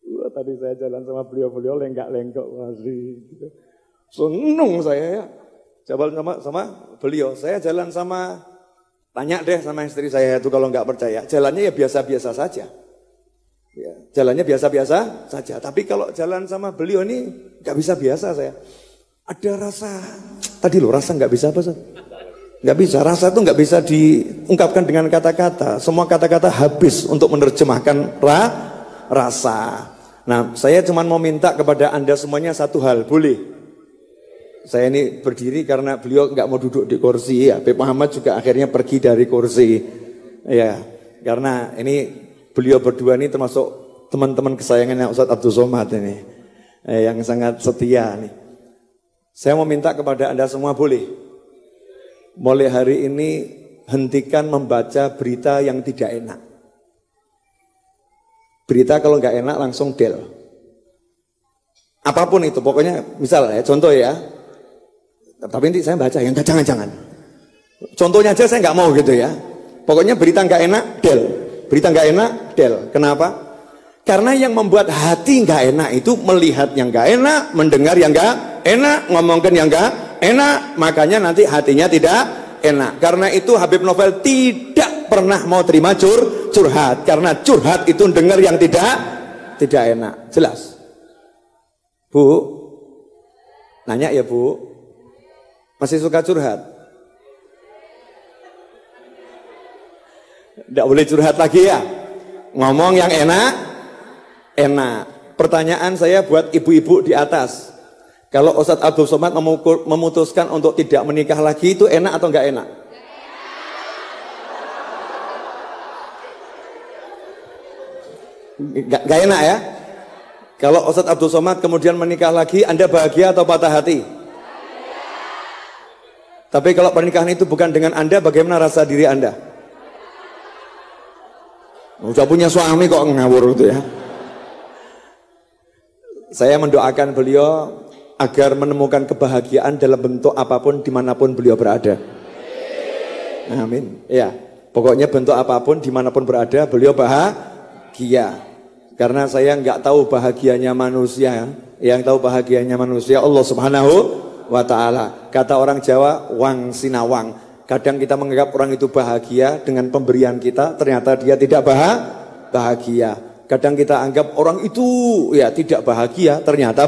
Wah, tadi saya jalan sama beliau lenggak-lenggok masih gitu. Seneng saya ya. Jalan sama beliau. Saya jalan sama, tanya deh sama istri saya itu kalau nggak percaya. Jalannya ya biasa-biasa saja. Ya, jalannya biasa-biasa saja. Tapi kalau jalan sama beliau ini nggak bisa biasa saya. Ada rasa, tadi loh rasa nggak bisa apa sih? Nggak bisa, rasa itu nggak bisa diungkapkan dengan kata-kata. Semua kata-kata habis untuk menerjemahkan rasa. Nah, saya cuma mau minta kepada Anda semuanya satu hal, boleh? Saya ini berdiri karena beliau nggak mau duduk di kursi ya. Habib Muhammad juga akhirnya pergi dari kursi. Ya, karena ini beliau berdua ini termasuk teman-teman kesayangannya Ustadz Abdul Somad ini. Yang sangat setia nih. Saya mau minta kepada Anda semua boleh? Mulai hari ini hentikan membaca berita yang tidak enak. Berita kalau nggak enak langsung del. Apapun itu, pokoknya misal ya, contoh ya. Tapi nanti saya baca, yang jangan-jangan. Contohnya aja saya nggak mau gitu ya. Pokoknya berita nggak enak, del. Berita nggak enak, del. Kenapa? Karena yang membuat hati nggak enak itu melihat yang nggak enak, mendengar yang nggak enak, ngomongkan yang nggak enak. Makanya nanti hatinya tidak enak. Karena itu Habib Novel tidak pernah mau terima curhat. Karena curhat itu dengar yang tidak enak. Jelas? Bu? Nanya ya Bu? Masih suka curhat? Tidak boleh curhat lagi ya? Ngomong yang enak. Pertanyaan saya buat ibu-ibu di atas. Kalau Ustadz Abdul Somad memutuskan untuk tidak menikah lagi, itu enak atau enggak enak? Enggak enak ya? Kalau Ustadz Abdul Somad kemudian menikah lagi, Anda bahagia atau patah hati? Tapi kalau pernikahan itu bukan dengan Anda, bagaimana rasa diri Anda? Udah punya suami kok ngawur itu ya. Saya mendoakan beliau agar menemukan kebahagiaan dalam bentuk apapun dimanapun beliau berada. Amin. Ya, pokoknya bentuk apapun dimanapun berada beliau bahagia. Karena saya nggak tahu bahagianya manusia, yang tahu bahagianya manusia Allah Subhanahu wa Ta'ala. Kata orang Jawa, wang sinawang. Kadang kita menganggap orang itu bahagia dengan pemberian kita, ternyata dia tidak bahagia. Kadang kita anggap orang itu ya tidak bahagia, ternyata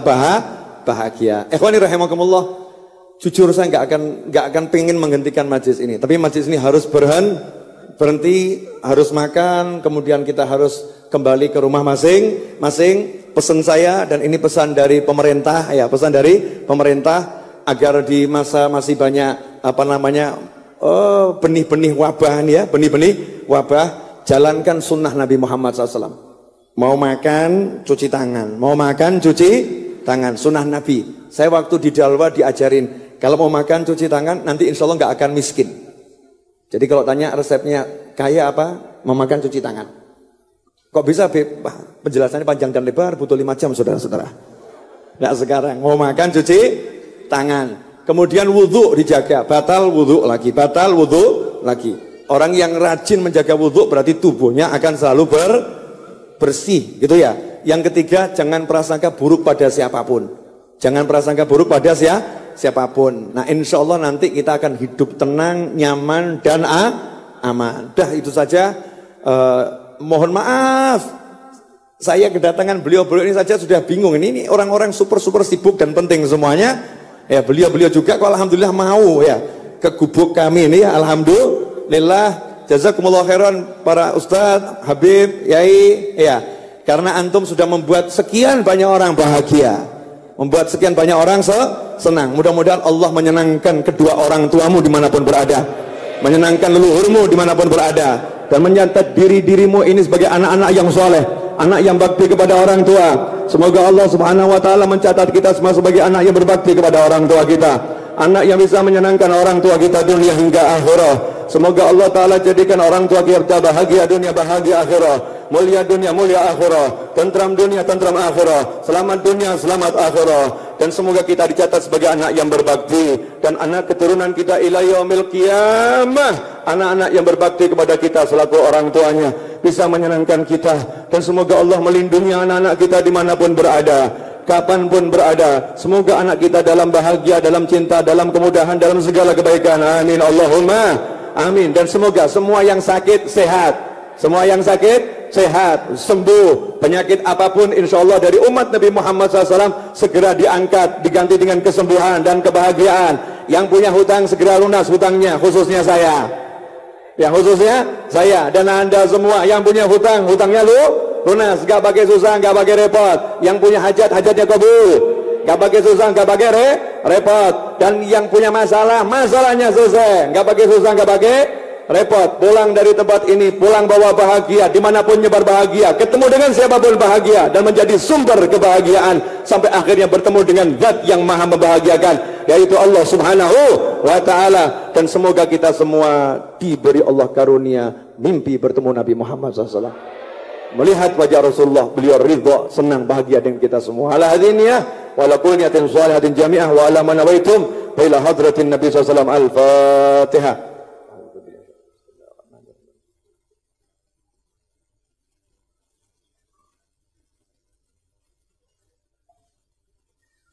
bahagia. Ikhwani rahimakumullah, jujur saya nggak akan pengen menghentikan majlis ini. Tapi majlis ini harus berhenti, harus makan, kemudian kita harus kembali ke rumah masing-masing. Pesan saya, dan ini pesan dari pemerintah ya, pesan dari pemerintah agar di masa masih banyak benih-benih wabah nih ya, benih-benih wabah, jalankan sunnah Nabi Muhammad SAW. Mau makan, cuci tangan. Mau makan, cuci tangan. Sunnah Nabi. Saya waktu di Dalwa diajarin, kalau mau makan, cuci tangan, nanti insya Allah nggak akan miskin. Jadi kalau tanya resepnya, kaya apa? Mau makan, cuci tangan. Kok bisa, Beb? Penjelasannya panjang dan lebar, butuh 5 jam, saudara-saudara. Nggak sekarang. Mau makan, cuci tangan. Kemudian wudhu dijaga. Batal wudhu lagi. Batal wudhu lagi. Orang yang rajin menjaga wudhu berarti tubuhnya akan selalu bersih, gitu ya. Yang ketiga, jangan prasangka buruk pada siapapun. Jangan prasangka buruk pada siapapun. Nah, insya Allah nanti kita akan hidup tenang, nyaman, dan aman. Dah itu saja. Mohon maaf, saya kedatangan beliau-beliau ini saja sudah bingung. Ini orang-orang super sibuk dan penting semuanya. Ya, beliau-beliau juga kok alhamdulillah mau ya ke gubuk kami ini ya, alhamdulillah. Jazakumullah khairan para ustadz, habib, yai, ya. Karena antum sudah membuat sekian banyak orang bahagia, membuat sekian banyak orang senang. Mudah-mudahan Allah menyenangkan kedua orang tuamu dimanapun berada, menyenangkan leluhurmu dimanapun berada, dan mencatat dirimu ini sebagai anak-anak yang soleh, anak yang bakti kepada orang tua. Semoga Allah Subhanahu Wa Taala mencatat kita semua sebagai anak yang berbakti kepada orang tua kita, anak yang bisa menyenangkan orang tua kita dunia hingga akhirat. Semoga Allah Ta'ala jadikan orang tua kita bahagia dunia, bahagia akhirat, mulia dunia, mulia akhirat, tentram dunia, tentram akhirat, selamat dunia, selamat akhirat. Dan semoga kita dicatat sebagai anak yang berbakti, dan anak keturunan kita ila yaumil qiyamah, anak-anak yang berbakti kepada kita selaku orang tuanya, bisa menyenangkan kita. Dan semoga Allah melindungi anak-anak kita dimanapun berada, kapanpun berada. Semoga anak kita dalam bahagia, dalam cinta, dalam kemudahan, dalam segala kebaikan. Amin Allahumma amin. Dan semoga semua yang sakit sehat, semua yang sakit sehat, sembuh. Penyakit apapun insya Allah dari umat Nabi Muhammad SAW segera diangkat, diganti dengan kesembuhan dan kebahagiaan. Yang punya hutang segera lunas hutangnya, khususnya saya. Yang khususnya saya dan Anda semua yang punya hutang, hutangnya lunas, gak pakai susah, gak pakai repot. Yang punya hajat, hajatnya kabul. Gak pakai susah, gak pakai repot. Dan yang punya masalah, masalahnya selesai. Gak pakai susah, gak pakai repot. Pulang dari tempat ini, pulang bawa bahagia, dimanapun nyebar bahagia, ketemu dengan siapapun bahagia, dan menjadi sumber kebahagiaan sampai akhirnya bertemu dengan Zat yang maha membahagiakan, yaitu Allah subhanahu wa ta'ala. Dan semoga kita semua diberi Allah karunia mimpi bertemu Nabi Muhammad SAW, melihat wajah Rasulullah, beliau ridha, senang, bahagia dengan kita semua. Ala hadiniyah wa ala kulli niyatin shalihatin jami'ah wa ala man nawaitum ila hadratin Nabi SAW. Al-Fatihah.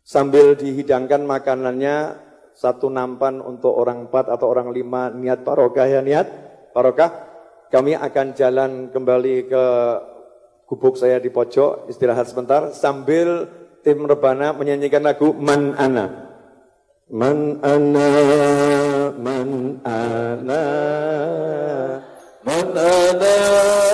Sambil dihidangkan makanannya, satu nampan untuk orang 4 atau orang 5, niat barokah ya, niat barokah. Kami akan jalan kembali ke gubuk saya di pojok, istirahat sebentar, sambil tim rebana menyanyikan lagu Man Ana. Man Ana, Man Ana, Man Ana.